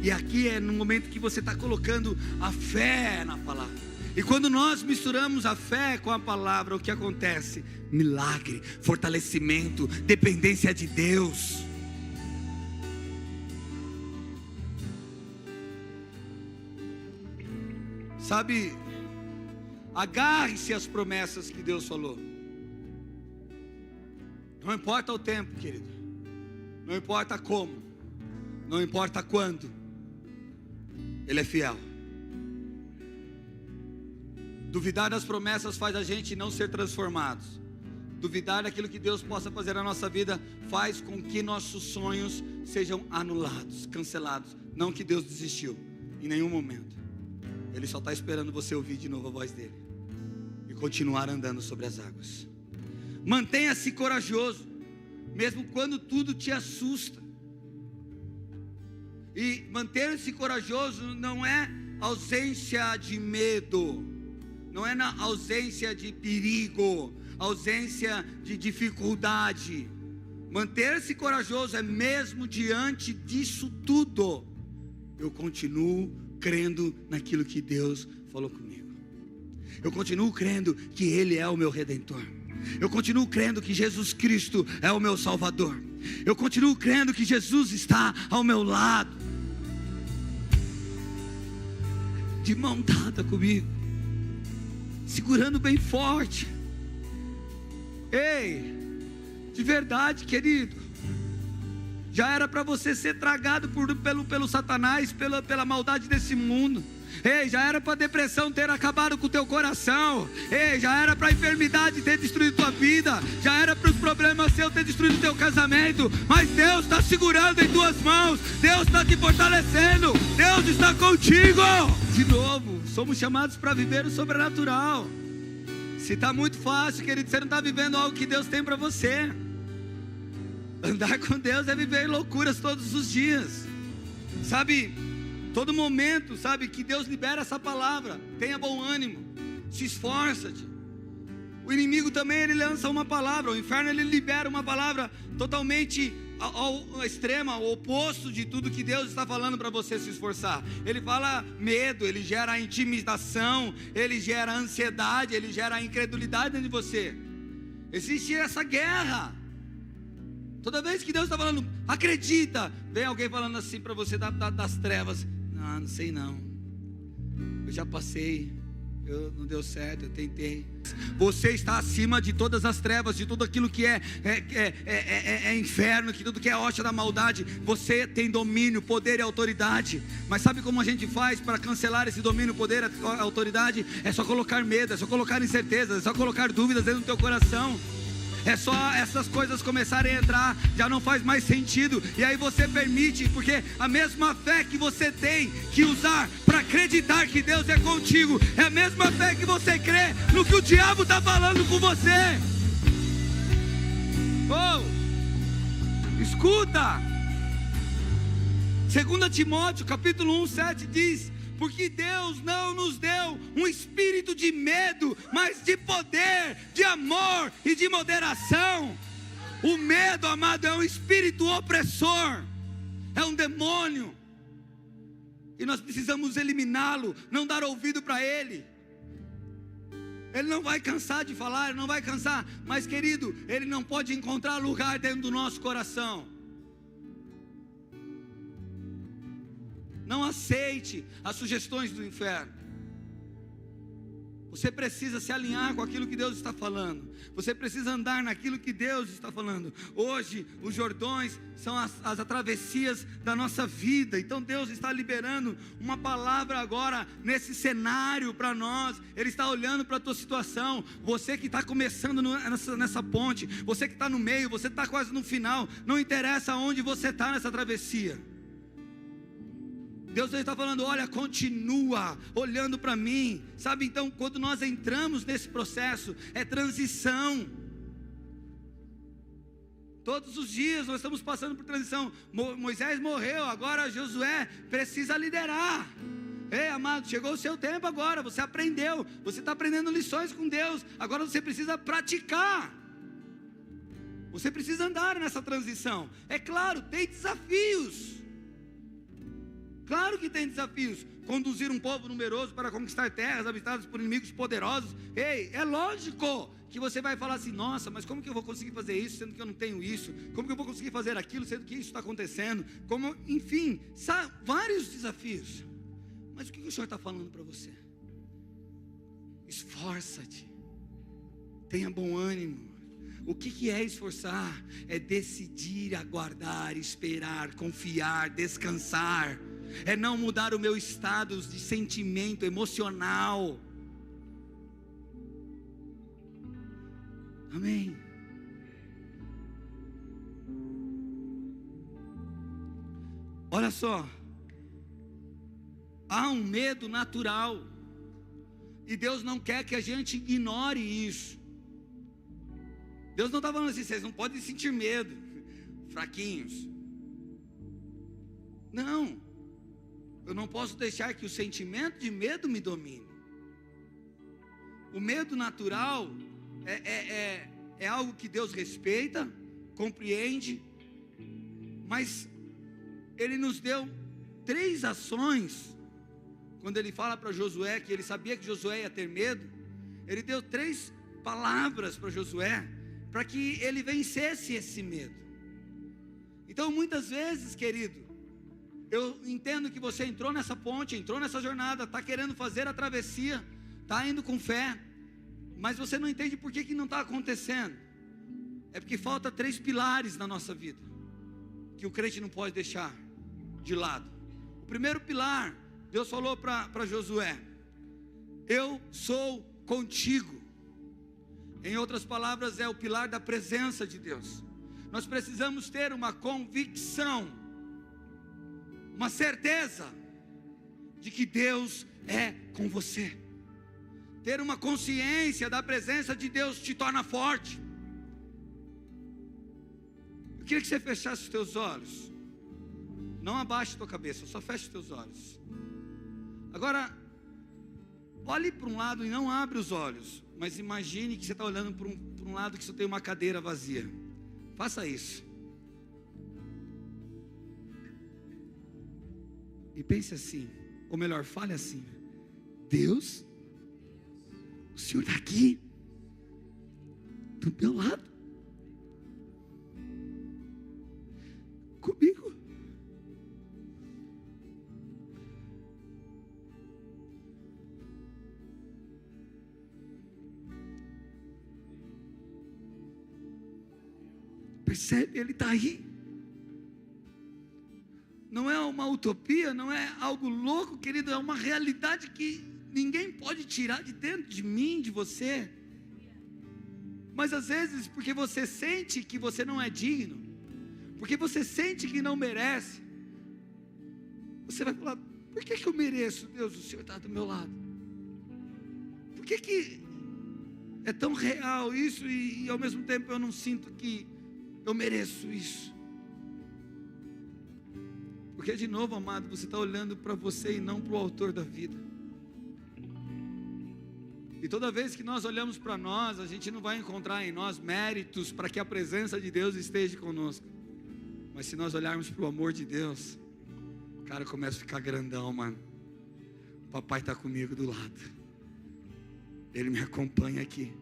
E aqui é no momento que você está colocando a fé na palavra. E quando nós misturamos a fé com a palavra, o que acontece? Milagre, fortalecimento, dependência de Deus. Sabe, agarre-se às promessas que Deus falou. Não importa o tempo, querido. Não importa como. Não importa quando. Ele é fiel. Duvidar das promessas faz a gente não ser transformados. Duvidar daquilo que Deus possa fazer na nossa vida faz com que nossos sonhos sejam anulados, cancelados. Não que Deus desistiu, em nenhum momento. Ele só está esperando você ouvir de novo a voz dele e continuar andando sobre as águas. Mantenha-se corajoso, mesmo quando tudo te assusta. E manter-se corajoso não é ausência de medo, não é na ausência de perigo, ausência de dificuldade. Manter-se corajoso é mesmo diante disso tudo, eu continuo crendo naquilo que Deus falou comigo. Eu continuo crendo que Ele é o meu Redentor. Eu continuo crendo que Jesus Cristo é o meu Salvador. Eu continuo crendo que Jesus está ao meu lado, de mão dada comigo, segurando bem forte. Ei, de verdade, querido, já era para você ser tragado pelo Satanás, pela maldade desse mundo. Ei, já era para a depressão ter acabado com o teu coração. Ei, já era para a enfermidade ter destruído tua vida. Já era para os problemas seus ter destruído o teu casamento. Mas Deus está segurando em tuas mãos. Deus está te fortalecendo. Deus está contigo. De novo, somos chamados para viver o sobrenatural. Se está muito fácil, querido, você não está vivendo algo que Deus tem para você. Andar com Deus é viver loucuras todos os dias. Sabe, todo momento, sabe, que Deus libera essa palavra. Tenha bom ânimo, se esforça-te. O inimigo também, ele lança uma palavra. O inferno, ele libera uma palavra totalmente ao extremo, ao oposto de tudo que Deus está falando para você se esforçar. Ele fala medo, ele gera intimidação, ele gera ansiedade, ele gera incredulidade dentro de você. Existe essa guerra. Toda vez que Deus está falando, acredita, vem alguém falando assim para você das trevas. Não sei não, eu já passei, não deu certo, eu tentei. Você está acima de todas as trevas, de tudo aquilo que é inferno, que tudo que é hoxa da maldade. Você tem domínio, poder e autoridade. Mas sabe como a gente faz para cancelar esse domínio, poder e autoridade? É só colocar medo, é só colocar incertezas, é só colocar dúvidas dentro do teu coração. É só essas coisas começarem a entrar, já não faz mais sentido. E aí você permite, porque a mesma fé que você tem que usar para acreditar que Deus é contigo, é a mesma fé que você crê no que o diabo está falando com você. Oh, escuta, 2 Timóteo capítulo 1:7 diz: porque Deus não nos deu um espírito de medo, mas de poder, de amor e de moderação. O medo, amado, é um espírito opressor, é um demônio, e nós precisamos eliminá-lo, não dar ouvido para ele. Ele não vai cansar de falar, ele não vai cansar, mas querido, ele não pode encontrar lugar dentro do nosso coração. Não aceite as sugestões do inferno. Você precisa se alinhar com aquilo que Deus está falando. Você precisa andar naquilo que Deus está falando. Hoje, os Jordões são as travessias da nossa vida. Então Deus está liberando uma palavra agora nesse cenário para nós. Ele está olhando para a tua situação. Você que está começando nessa ponte, você que está no meio, você está quase no final, não interessa onde você está nessa travessia. Deus está falando, olha, continua olhando para mim, sabe? Então, quando nós entramos nesse processo, é transição. Todos os dias nós estamos passando por transição. Moisés morreu, agora Josué precisa liderar. Ei, amado, chegou o seu tempo agora, você aprendeu, você está aprendendo lições com Deus, agora você precisa praticar. Você precisa andar nessa transição. É claro, tem desafios. Claro que tem desafios. Conduzir um povo numeroso para conquistar terras habitadas por inimigos poderosos. Ei, é lógico que você vai falar assim, nossa, mas como que eu vou conseguir fazer isso, sendo que eu não tenho isso? Como que eu vou conseguir fazer aquilo, sendo que isso está acontecendo? Enfim, vários desafios. Mas o que o Senhor está falando para você? Esforça-te. Tenha bom ânimo. O que é esforçar? É decidir, aguardar, esperar, confiar, descansar. É não mudar o meu estado de sentimento emocional. Amém. Olha só. Há um medo natural. E Deus não quer que a gente ignore isso. Deus não está falando assim, vocês não podem sentir medo, fraquinhos. Não. Eu não posso deixar que o sentimento de medo me domine. O medo natural é algo que Deus respeita, compreende, mas Ele nos deu 3 ações. Quando Ele fala para Josué que Ele sabia que Josué ia ter medo, Ele deu 3 palavras para Josué, para que ele vencesse esse medo. Então muitas vezes, querido, eu entendo que você entrou nessa ponte, entrou nessa jornada, está querendo fazer a travessia, está indo com fé, mas você não entende por que não está acontecendo. É porque falta 3 pilares na nossa vida, que o crente não pode deixar de lado. O primeiro pilar, Deus falou para Josué, eu sou contigo. Em outras palavras, é o pilar da presença de Deus. Nós precisamos ter uma convicção, uma certeza de que Deus é com você. Ter uma consciência da presença de Deus te torna forte. Eu queria que você fechasse os teus olhos. Não abaixe a tua cabeça, só feche os teus olhos. Agora, olhe para um lado e não abre os olhos. Mas imagine que você está olhando para um lado que só tem uma cadeira vazia. Faça isso. E pense assim, ou melhor, fale assim: Deus, o Senhor está aqui, do meu lado, comigo. Percebe? Ele está aí. Não é uma utopia, não é algo louco, querido, é uma realidade que ninguém pode tirar de dentro de mim, de você. Mas às vezes, porque você sente que você não é digno, porque você sente que não merece, você vai falar: por que eu mereço, Deus? O Senhor está do meu lado. Por que é tão real isso e ao mesmo tempo eu não sinto que eu mereço isso? Porque de novo, amado, você está olhando para você e não para o autor da vida. E toda vez que nós olhamos para nós, a gente não vai encontrar em nós méritos para que a presença de Deus esteja conosco. Mas se nós olharmos para o amor de Deus, cara, começa a ficar grandão, mano. O papai está comigo do lado. Ele me acompanha aqui.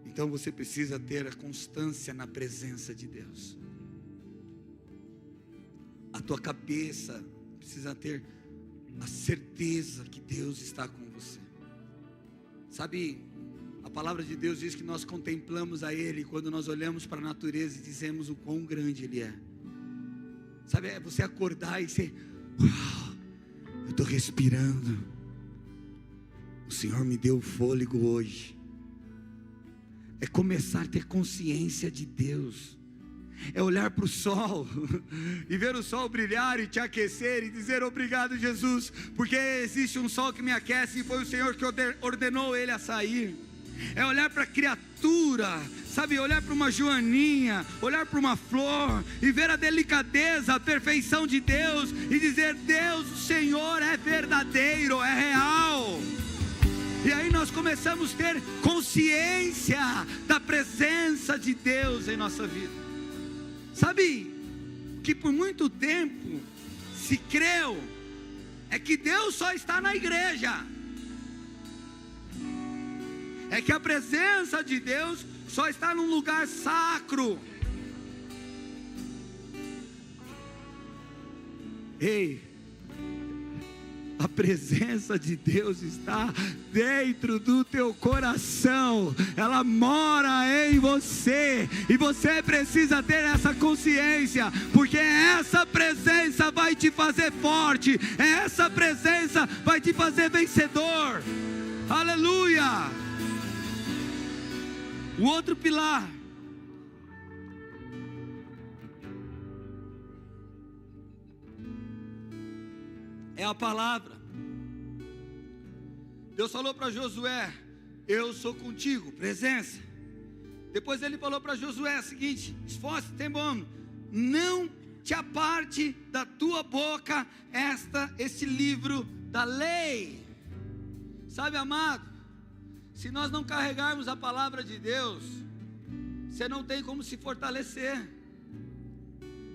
Então você precisa ter a constância na presença de Deus. A tua cabeça precisa ter a certeza que Deus está com você. Sabe, a palavra de Deus diz que nós contemplamos a Ele quando nós olhamos para a natureza e dizemos o quão grande Ele é. Sabe, é você acordar e ser: uau, eu estou respirando. O Senhor me deu fôlego hoje. É começar a ter consciência de Deus. é olhar para o sol e ver o sol brilhar e te aquecer e dizer obrigado, Jesus, porque existe um sol que me aquece e foi o Senhor que ordenou ele a sair. É olhar para a criatura, sabe, olhar para uma joaninha, olhar para uma flor e ver a delicadeza, a perfeição de Deus e dizer: Deus, o Senhor é verdadeiro, é real. E aí nós começamos a ter consciência da presença de Deus em nossa vida. Sabe que por muito tempo se creu é que Deus só está na igreja, é que a presença de Deus só está num lugar sacro. Ei, a presença de Deus está dentro do teu coração, ela mora em você, e você precisa ter essa consciência, porque essa presença vai te fazer forte, essa presença vai te fazer vencedor. Aleluia! O outro pilar é a palavra. Deus falou para Josué: eu sou contigo, presença. Depois ele falou para Josué o seguinte: esforce-te, tem bom, não te aparte da tua boca este livro da lei. Sabe, amado, se nós não carregarmos a palavra de Deus, você não tem como se fortalecer,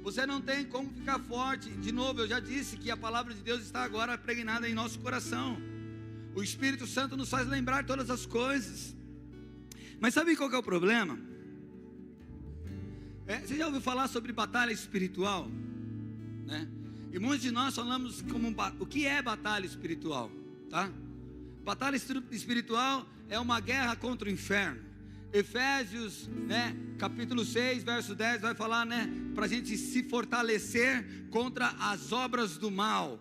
você não tem como ficar forte. De novo, eu já disse que a palavra de Deus está agora pregnada em nosso coração. O Espírito Santo nos faz lembrar todas as coisas. Mas sabe qual que é o problema? Você já ouviu falar sobre batalha espiritual, né? E muitos de nós falamos o que é batalha espiritual, tá? Batalha espiritual é uma guerra contra o inferno. Efésios, né, capítulo 6, verso 10 vai falar, né, para a gente se fortalecer contra as obras do mal.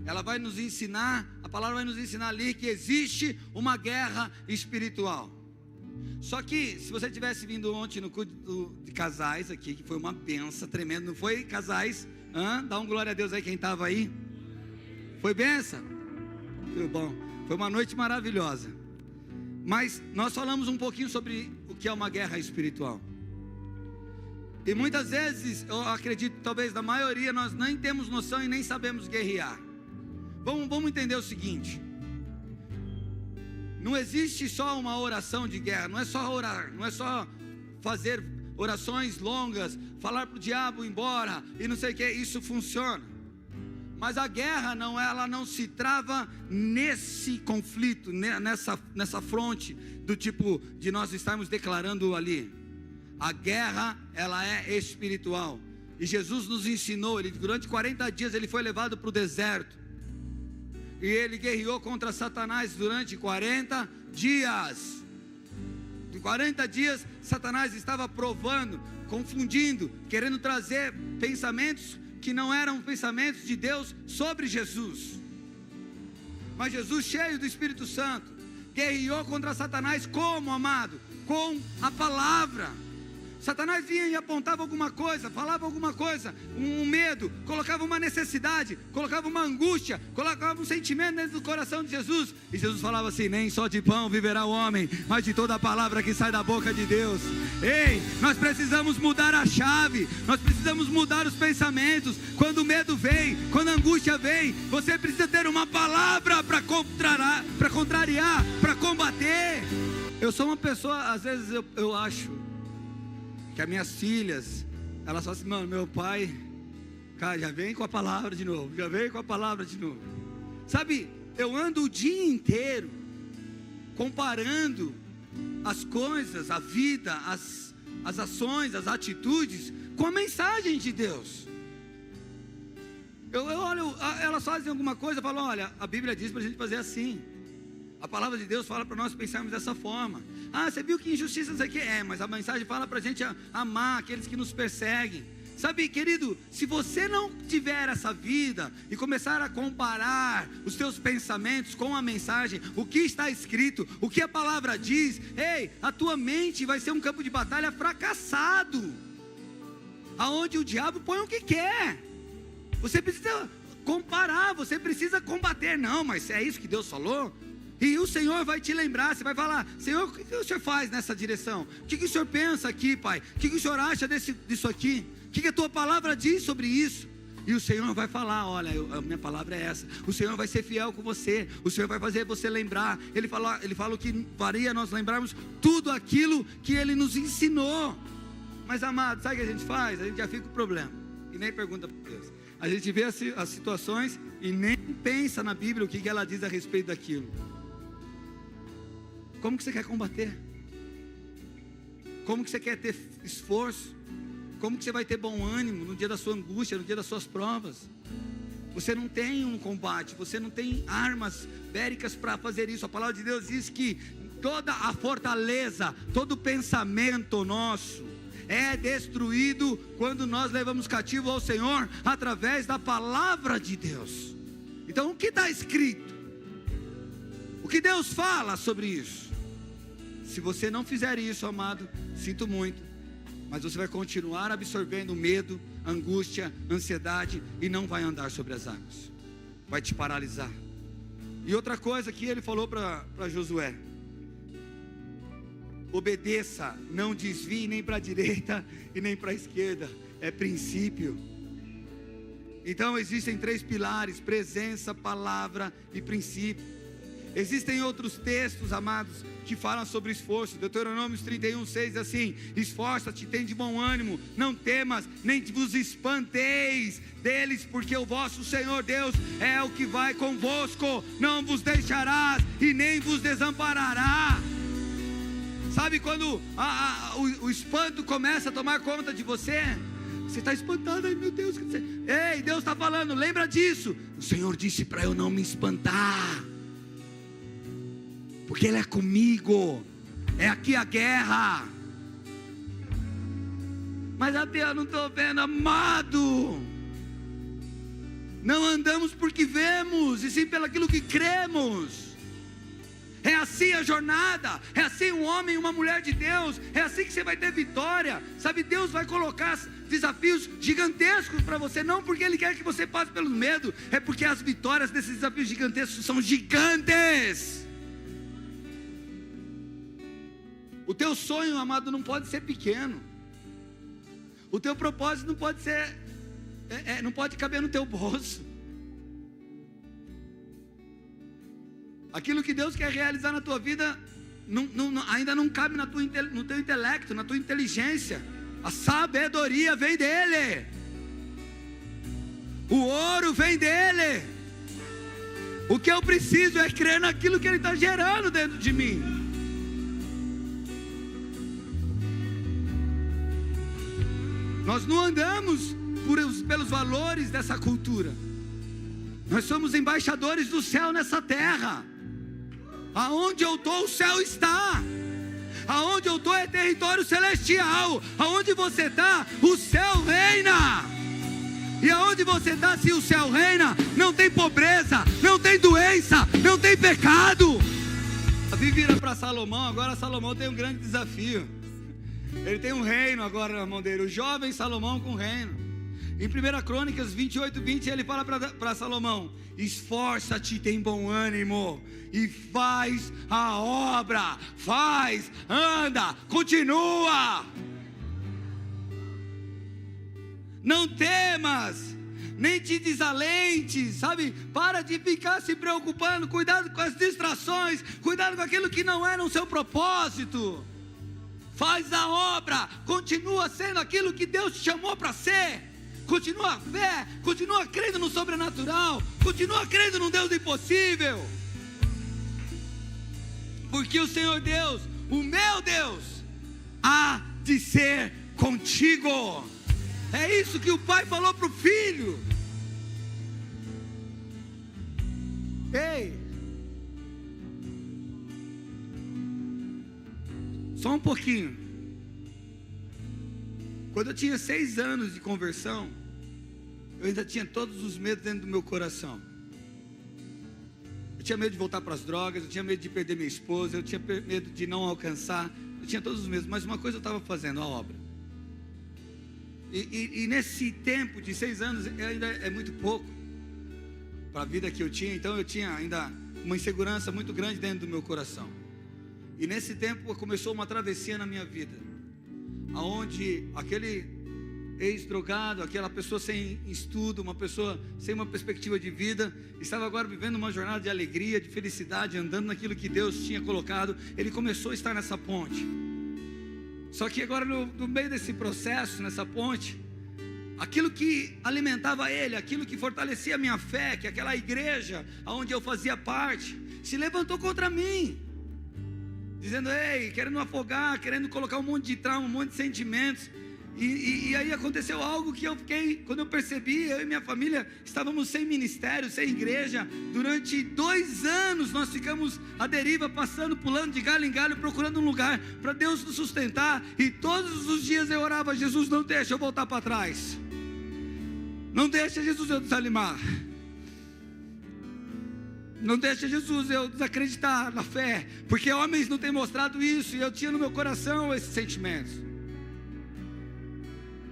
Ela vai nos ensinar, a palavra vai nos ensinar ali que existe uma guerra espiritual. Só que, se você tivesse vindo ontem no culto de casais aqui, que foi uma benção tremenda, não foi, casais? Dá um glória a Deus aí quem estava aí. Foi benção? Foi bom, foi uma noite maravilhosa. Mas nós falamos um pouquinho sobre o que é uma guerra espiritual. E muitas vezes, eu acredito, talvez na maioria, nós nem temos noção e nem sabemos guerrear. Vamos entender o seguinte: não existe só uma oração de guerra, não é só orar, não é só fazer orações longas, falar para o diabo ir embora e não sei o que, isso funciona. Mas a guerra ela não se trava nesse conflito, nessa fronte do tipo de nós estarmos declarando ali. A guerra, ela é espiritual. E Jesus nos ensinou, durante 40 dias ele foi levado para o deserto. E ele guerreou contra Satanás durante 40 dias. Em 40 dias, Satanás estava provando, confundindo, querendo trazer pensamentos que não eram pensamentos de Deus sobre Jesus. Mas Jesus, cheio do Espírito Santo, guerreou contra Satanás como, amado? Com a palavra. Satanás vinha e apontava alguma coisa, falava alguma coisa, um medo, colocava uma necessidade, colocava uma angústia, colocava um sentimento dentro do coração de Jesus. E Jesus falava assim: nem só de pão viverá o homem, mas de toda a palavra que sai da boca de Deus. Ei, nós precisamos mudar a chave, nós precisamos mudar os pensamentos. Quando o medo vem, quando a angústia vem, você precisa ter uma palavra para contrariar, para combater. Eu sou uma pessoa, às vezes eu acho que as minhas filhas, elas falam assim: mano, meu pai, cara, já vem com a palavra de novo, já vem com a palavra de novo. Sabe, eu ando o dia inteiro comparando as coisas, a vida, as ações, as atitudes com a mensagem de Deus. Eu olho, elas fazem alguma coisa, eu falo: olha, a Bíblia diz para a gente fazer assim. A palavra de Deus fala para nós pensarmos dessa forma. Ah, você viu que injustiças aqui? Mas a mensagem fala para a gente amar aqueles que nos perseguem. Sabe, querido, se você não tiver essa vida e começar a comparar os teus pensamentos com a mensagem, o que está escrito, o que a palavra diz, a tua mente vai ser um campo de batalha fracassado. aonde o diabo põe o que quer. Você precisa comparar, você precisa combater. Não, mas é isso que Deus falou? E o Senhor vai te lembrar, você vai falar: Senhor, o que o Senhor faz nessa direção? O que o Senhor pensa aqui, Pai? O que o Senhor acha disso aqui? O que a tua palavra diz sobre isso? E o Senhor vai falar: olha, a minha palavra é essa. O Senhor vai ser fiel com você. O Senhor vai fazer você lembrar. Ele fala que faria nós lembrarmos tudo aquilo que Ele nos ensinou. Mas amado, sabe o que a gente faz? A gente já fica com o problema e nem pergunta para Deus. A gente vê as situações e nem pensa na Bíblia o que ela diz a respeito daquilo. Como que você quer combater? Como que você quer ter esforço? Como que você vai ter bom ânimo no dia da sua angústia, no dia das suas provas? Você não tem um combate, você não tem armas béricas para fazer isso. A palavra de Deus diz que toda a fortaleza, todo pensamento nosso é destruído quando nós levamos cativo ao Senhor através da palavra de Deus. Então o que está escrito? O que Deus fala sobre isso? Se você não fizer isso, amado, sinto muito, mas você vai continuar absorvendo medo, angústia, ansiedade e não vai andar sobre as águas. Vai te paralisar. E outra coisa que ele falou para Josué: obedeça, não desvie nem para a direita e nem para a esquerda. É princípio. Então existem 3 pilares: presença, palavra e princípio. Existem outros textos, amados, que falam sobre esforço. Deuteronômio 31:6 diz assim: esforça-te, tem de bom ânimo, não temas, nem vos espanteis deles, porque o vosso Senhor Deus é o que vai convosco, não vos deixará e nem vos desamparará. Sabe quando o espanto começa a tomar conta de você? Você está espantado, ai meu Deus. Ei, Deus está falando, lembra disso. O Senhor disse para eu não me espantar, porque Ele é comigo. É aqui a guerra. Mas até eu não estou vendo, amado. Não andamos porque vemos, e sim pelo aquilo que cremos. É assim a jornada, é assim um homem e uma mulher de Deus, é assim que você vai ter vitória. Sabe, Deus vai colocar desafios gigantescos para você, não porque Ele quer que você passe pelo medo, é porque as vitórias desses desafios gigantescos são gigantes. O teu sonho, amado, não pode ser pequeno. O teu propósito não pode ser, não pode caber no teu bolso. Aquilo que Deus quer realizar na tua vida ainda não cabe no teu intelecto, na tua inteligência. A sabedoria vem dEle. O ouro vem dEle. O que eu preciso é crer naquilo que Ele está gerando dentro de mim. Nós não andamos pelos valores dessa cultura. Nós somos embaixadores do céu nessa terra. Aonde eu estou, o céu está. Aonde eu estou é território celestial. Aonde você está, o céu reina. E aonde você está, se o céu reina, não tem pobreza, não tem doença, não tem pecado. Davi vira para Salomão. Agora Salomão tem um grande desafio. Ele tem um reino agora na mão dele. O jovem Salomão com reino. Em 1 Crônicas 28:20 ele fala para Salomão: esforça-te, tem bom ânimo e faz a obra. Faz, anda, continua. Não temas, nem te desalentes, sabe? Para de ficar se preocupando. Cuidado com as distrações. Cuidado com aquilo que não é no seu propósito. Faz a obra. Continua sendo aquilo que Deus te chamou para ser. Continua a fé, continua crendo no sobrenatural, continua crendo no Deus impossível. Porque o Senhor Deus, o meu Deus, há de ser contigo. É isso que o pai falou para o filho. Ei, só um pouquinho. Quando eu tinha 6 anos de conversão, eu ainda tinha todos os medos dentro do meu coração. Eu tinha medo de voltar para as drogas, eu tinha medo de perder minha esposa, eu tinha medo de não alcançar, eu tinha todos os medos, mas uma coisa eu estava fazendo, a obra. E nesse tempo de 6 anos, ainda é muito pouco para a vida que eu tinha. Então eu tinha ainda uma insegurança muito grande dentro do meu coração. E nesse tempo começou uma travessia na minha vida, aonde aquele ex-drogado, aquela pessoa sem estudo, uma pessoa sem uma perspectiva de vida, estava agora vivendo uma jornada de alegria, de felicidade, andando naquilo que Deus tinha colocado. Ele começou a estar nessa ponte. Só que agora no meio desse processo, nessa ponte, aquilo que alimentava ele, aquilo que fortalecia a minha fé, que aquela igreja onde eu fazia parte, se levantou contra mim, dizendo, ei, querendo afogar, querendo colocar um monte de trauma, um monte de sentimentos. E aí aconteceu algo que eu fiquei, quando eu percebi, eu e minha família estávamos sem ministério, sem igreja. Durante 2 anos nós ficamos à deriva, passando, pulando de galho em galho, procurando um lugar para Deus nos sustentar. E todos os dias eu orava, Jesus, não deixa eu voltar para trás, não deixa, Jesus, eu desanimar, não deixa, Jesus, eu desacreditar na fé, porque homens não têm mostrado isso. E eu tinha no meu coração esses sentimentos.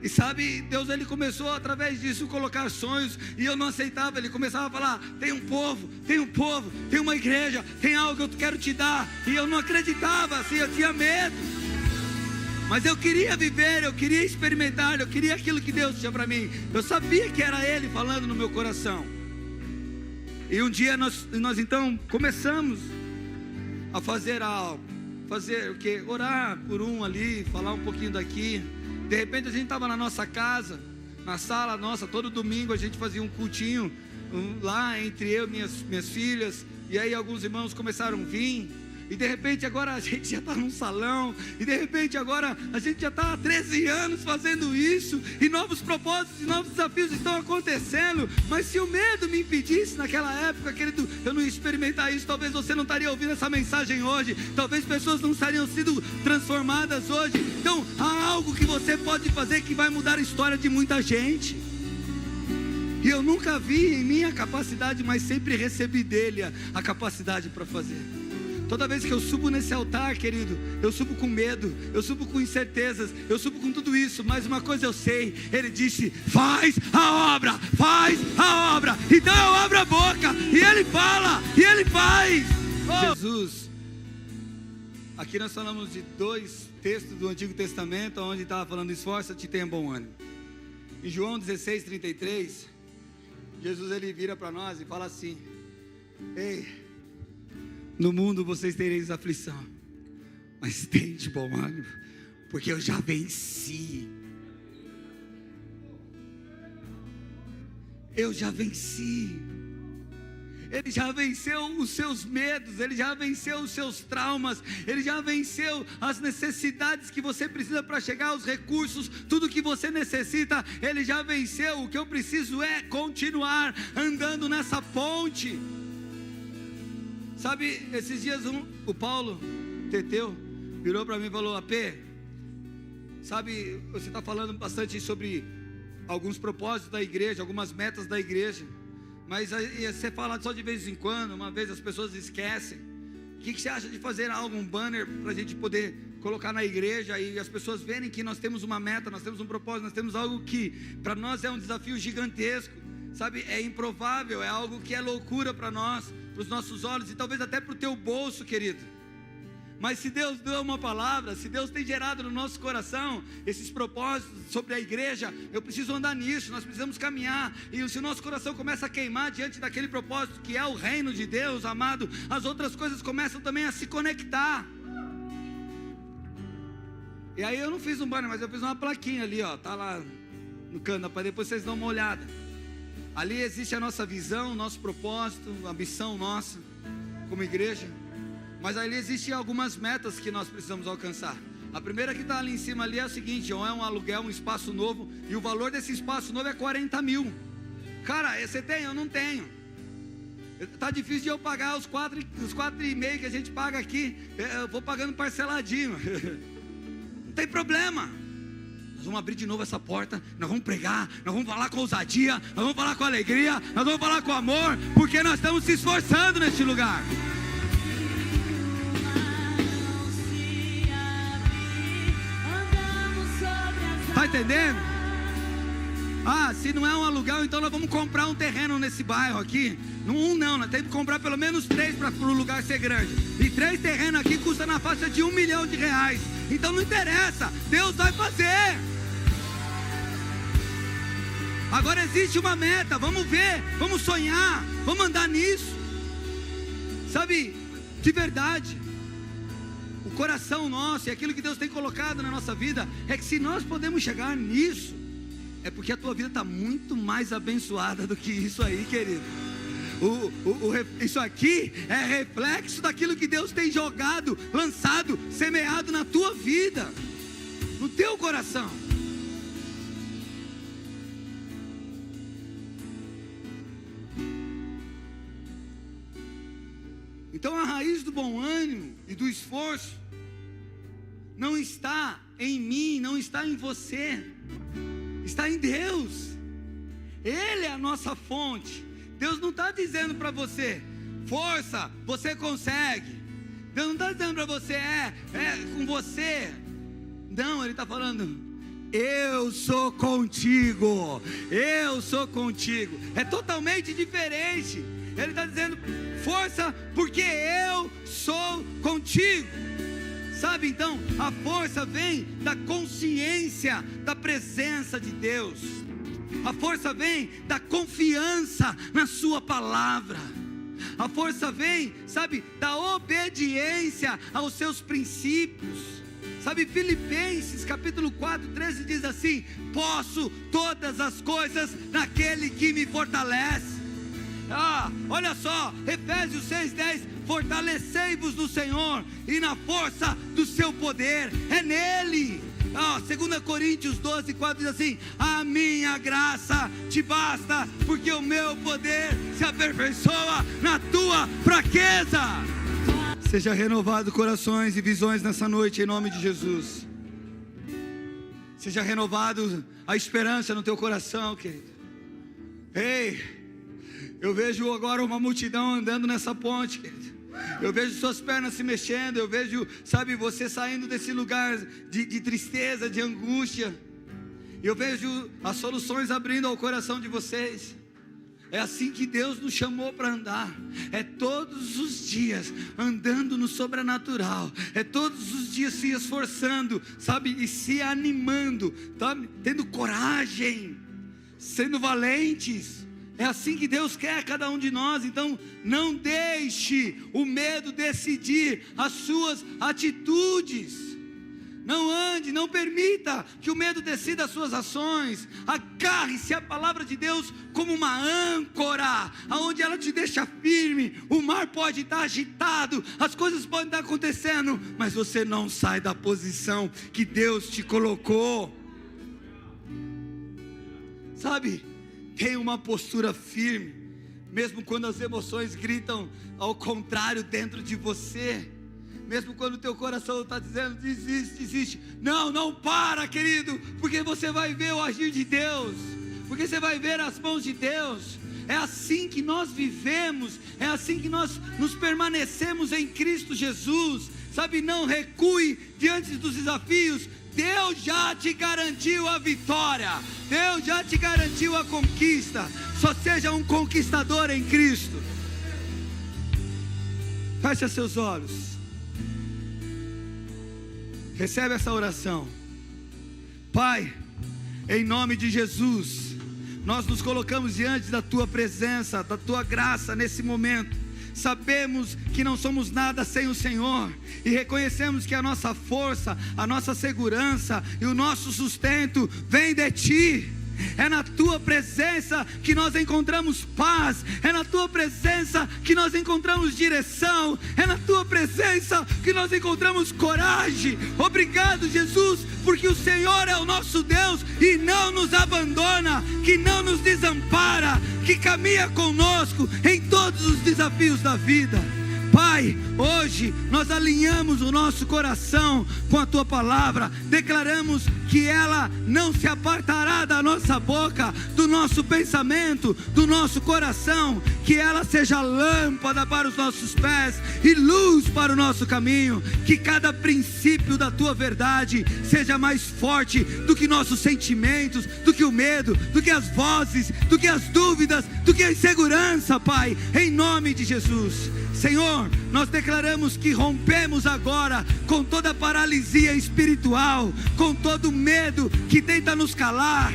E sabe, Deus, ele começou através disso colocar sonhos, e eu não aceitava. Ele começava a falar, tem um povo, tem uma igreja, tem algo que eu quero te dar. E eu não acreditava, assim, eu tinha medo. Mas eu queria viver, eu queria experimentar, eu queria aquilo que Deus tinha para mim. Eu sabia que era Ele falando no meu coração. E um dia nós então começamos a fazer algo. Fazer o quê? Orar por um ali, falar um pouquinho daqui. De repente a gente estava na nossa casa, na sala nossa, todo domingo a gente fazia um cultinho lá entre eu e minhas filhas. E aí alguns irmãos começaram a vir. E de repente agora a gente já está num salão. E de repente agora a gente já está há 13 anos fazendo isso. E novos propósitos e novos desafios estão acontecendo. Mas se o medo me impedisse naquela época, querido, eu não ia experimentar isso. Talvez você não estaria ouvindo essa mensagem hoje. Talvez pessoas não estariam sendo transformadas hoje. Então há algo que você pode fazer que vai mudar a história de muita gente. E eu nunca vi em mim a capacidade, mas sempre recebi dele a capacidade para fazer. Toda vez que eu subo nesse altar, querido, eu subo com medo, eu subo com incertezas, eu subo com tudo isso. Mas uma coisa eu sei, ele disse, faz a obra, então eu abro a boca, e ele fala, e ele faz. Jesus, aqui nós falamos de 2 textos do Antigo Testamento, onde estava falando, esforça-te e tenha bom ânimo. Em João 16:33, Jesus ele vira para nós e fala assim, ei, no mundo vocês tereis aflição, mas tende bom ânimo, porque eu já venci. Eu já venci. Ele já venceu os seus medos, ele já venceu os seus traumas, ele já venceu as necessidades que você precisa para chegar aos recursos, tudo que você necessita, ele já venceu. O que eu preciso é continuar andando nessa ponte. Sabe, esses dias o Paulo Teteu virou para mim e falou, AP, sabe, você está falando bastante sobre alguns propósitos da igreja, algumas metas da igreja, mas aí você fala só de vez em quando, uma vez as pessoas esquecem. O que você acha de fazer algo, um banner, para a gente poder colocar na igreja e as pessoas verem que nós temos uma meta, nós temos um propósito, nós temos algo que para nós é um desafio gigantesco, sabe, é improvável, é algo que é loucura para nós, para os nossos olhos e talvez até para o teu bolso, querido. Mas se Deus deu uma palavra, se Deus tem gerado no nosso coração esses propósitos sobre a igreja, eu preciso andar nisso, nós precisamos caminhar. E se o nosso coração começa a queimar diante daquele propósito que é o reino de Deus, amado, as outras coisas começam também a se conectar. E aí eu não fiz um banner, mas eu fiz uma plaquinha ali, ó, tá lá no canto, para depois vocês dão uma olhada. Ali existe a nossa visão, o nosso propósito, a missão nossa como igreja. Mas ali existem algumas metas que nós precisamos alcançar. A primeira que está ali em cima ali é o seguinte, ó, é um aluguel, um espaço novo, e o valor desse espaço novo é 40 mil. Cara, você tem? Eu não tenho. Está difícil de eu pagar os 4,5 que a gente paga aqui. Eu vou pagando parceladinho. Não tem problema. Nós vamos abrir de novo essa porta, nós vamos pregar, nós vamos falar com ousadia, nós vamos falar com alegria, nós vamos falar com amor, porque nós estamos se esforçando neste lugar. Está entendendo? Se não é um aluguel, então nós vamos comprar um terreno nesse bairro aqui. Não, nós temos que comprar pelo menos 3 para o lugar ser grande. E 3 terrenos aqui custa na faixa de R$1 milhão. Então não interessa, Deus vai fazer. Agora existe uma meta, vamos ver, vamos sonhar, vamos andar nisso. Sabe, de verdade, o coração nosso e aquilo que Deus tem colocado na nossa vida é que se nós podemos chegar nisso, é porque a tua vida está muito mais abençoada do que isso aí, querido. Isso aqui é reflexo daquilo que Deus tem jogado, lançado, semeado na tua vida, no teu coração. Então a raiz do bom ânimo e do esforço não está em mim, não está em você, está em Deus. Ele é a nossa fonte. Deus não está dizendo para você, força, você consegue. Deus não está dizendo para você, é com você. Não, Ele está falando, eu sou contigo, eu sou contigo. É totalmente diferente. Ele está dizendo, força, porque eu sou contigo. Sabe, então, a força vem da consciência da presença de Deus. A força vem da confiança na sua palavra. A força vem, sabe, da obediência aos seus princípios. Sabe, Filipenses capítulo 4, 13 diz assim, posso todas as coisas naquele que me fortalece. Olha só, Efésios 6:10, fortalecei-vos no Senhor e na força do seu poder, é nele. 2 Coríntios 12:4 diz assim, a minha graça te basta, porque o meu poder se aperfeiçoa na tua fraqueza. Seja renovado corações e visões nessa noite, em nome de Jesus. Seja renovado a esperança no teu coração, querido. Ei, eu vejo agora uma multidão andando nessa ponte, querido. Eu vejo suas pernas se mexendo. Eu vejo, sabe, você saindo desse lugar de tristeza, de angústia. Eu vejo as soluções abrindo ao coração de vocês. É assim que Deus nos chamou para andar. É todos os dias andando no sobrenatural. É todos os dias se esforçando, sabe, e se animando, sabe? Tendo coragem, sendo valentes. É assim que Deus quer cada um de nós. Então não deixe o medo decidir as suas atitudes. Não ande, não permita que o medo decida as suas ações. Agarre-se à palavra de Deus como uma âncora, aonde ela te deixa firme. O mar pode estar agitado, as coisas podem estar acontecendo, mas você não sai da posição que Deus te colocou. Sabe, tenha uma postura firme, mesmo quando as emoções gritam ao contrário dentro de você. Mesmo quando o teu coração está dizendo, desiste. Não para, querido, porque você vai ver o agir de Deus, porque você vai ver as mãos de Deus. É assim que nós vivemos, é assim que nós nos permanecemos em Cristo Jesus. Sabe, não recue diante dos desafios. Deus já te garantiu a vitória, Deus já te garantiu a conquista. Só seja um conquistador em Cristo. Feche seus olhos. Recebe essa oração. Pai, em nome de Jesus, nós nos colocamos diante da Tua presença, da Tua graça nesse momento. Sabemos que não somos nada sem o Senhor, e reconhecemos que a nossa força, a nossa segurança e o nosso sustento vem de Ti. É na Tua presença que nós encontramos paz, é na Tua presença que nós encontramos direção, é na Tua presença que nós encontramos coragem. Obrigado, Jesus, porque o Senhor é o nosso Deus e não nos abandona, que não nos desampara, que caminha conosco em todos os desafios da vida. Pai, hoje nós alinhamos o nosso coração com a Tua palavra, declaramos que ela não se apartará da nossa boca, do nosso pensamento, do nosso coração, que ela seja lâmpada para os nossos pés e luz para o nosso caminho, que cada princípio da Tua verdade seja mais forte do que nossos sentimentos, do que o medo, do que as vozes, do que as dúvidas, do que a insegurança, Pai, em nome de Jesus. Senhor, nós declaramos que rompemos agora com toda paralisia espiritual, com todo medo que tenta nos calar,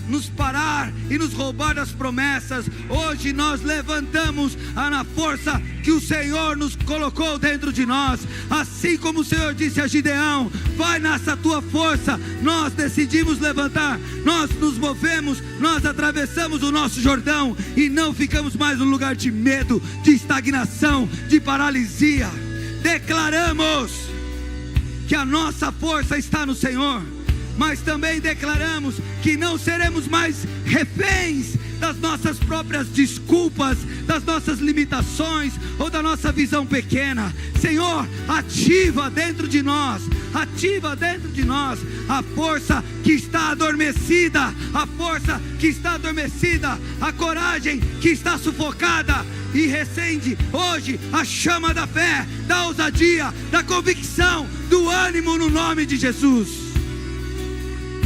nos parar e nos roubar das promessas. Hoje nós levantamos na força que o Senhor nos colocou dentro de nós, assim como o Senhor disse a Gideão: vai nessa tua força. Nós decidimos levantar, nós nos movemos, nós atravessamos o nosso Jordão e não ficamos mais no lugar de medo, de estagnação, de paralisia. Declaramos que a nossa força está no Senhor, mas também declaramos que não seremos mais reféns das nossas próprias desculpas, das nossas limitações ou da nossa visão pequena. Senhor, ativa dentro de nós a força que está adormecida, a coragem que está sufocada, e recende hoje a chama da fé, da ousadia, da convicção, do ânimo, no nome de Jesus.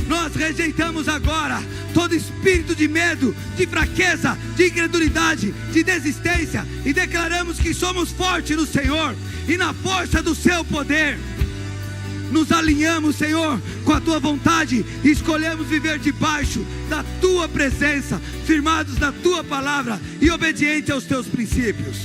Nós rejeitamos agora todo espírito de medo, de fraqueza, de incredulidade, de desistência, e declaramos que somos fortes no Senhor e na força do seu poder. Nos alinhamos, Senhor, com a Tua vontade e escolhemos viver debaixo da Tua presença, firmados na Tua palavra e obedientes aos Teus princípios.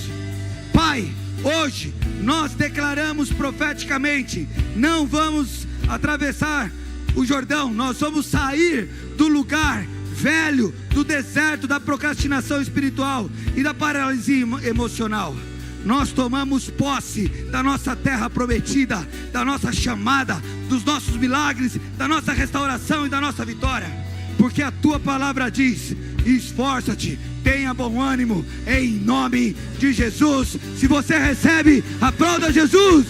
Pai, hoje nós declaramos profeticamente: não vamos atravessar o Jordão, nós vamos sair do lugar velho, do deserto, da procrastinação espiritual e da paralisia emocional. Nós tomamos posse da nossa terra prometida, da nossa chamada, dos nossos milagres, da nossa restauração e da nossa vitória, porque a Tua palavra diz: esforça-te, tenha bom ânimo, em nome de Jesus. Se você recebe, aplauda Jesus.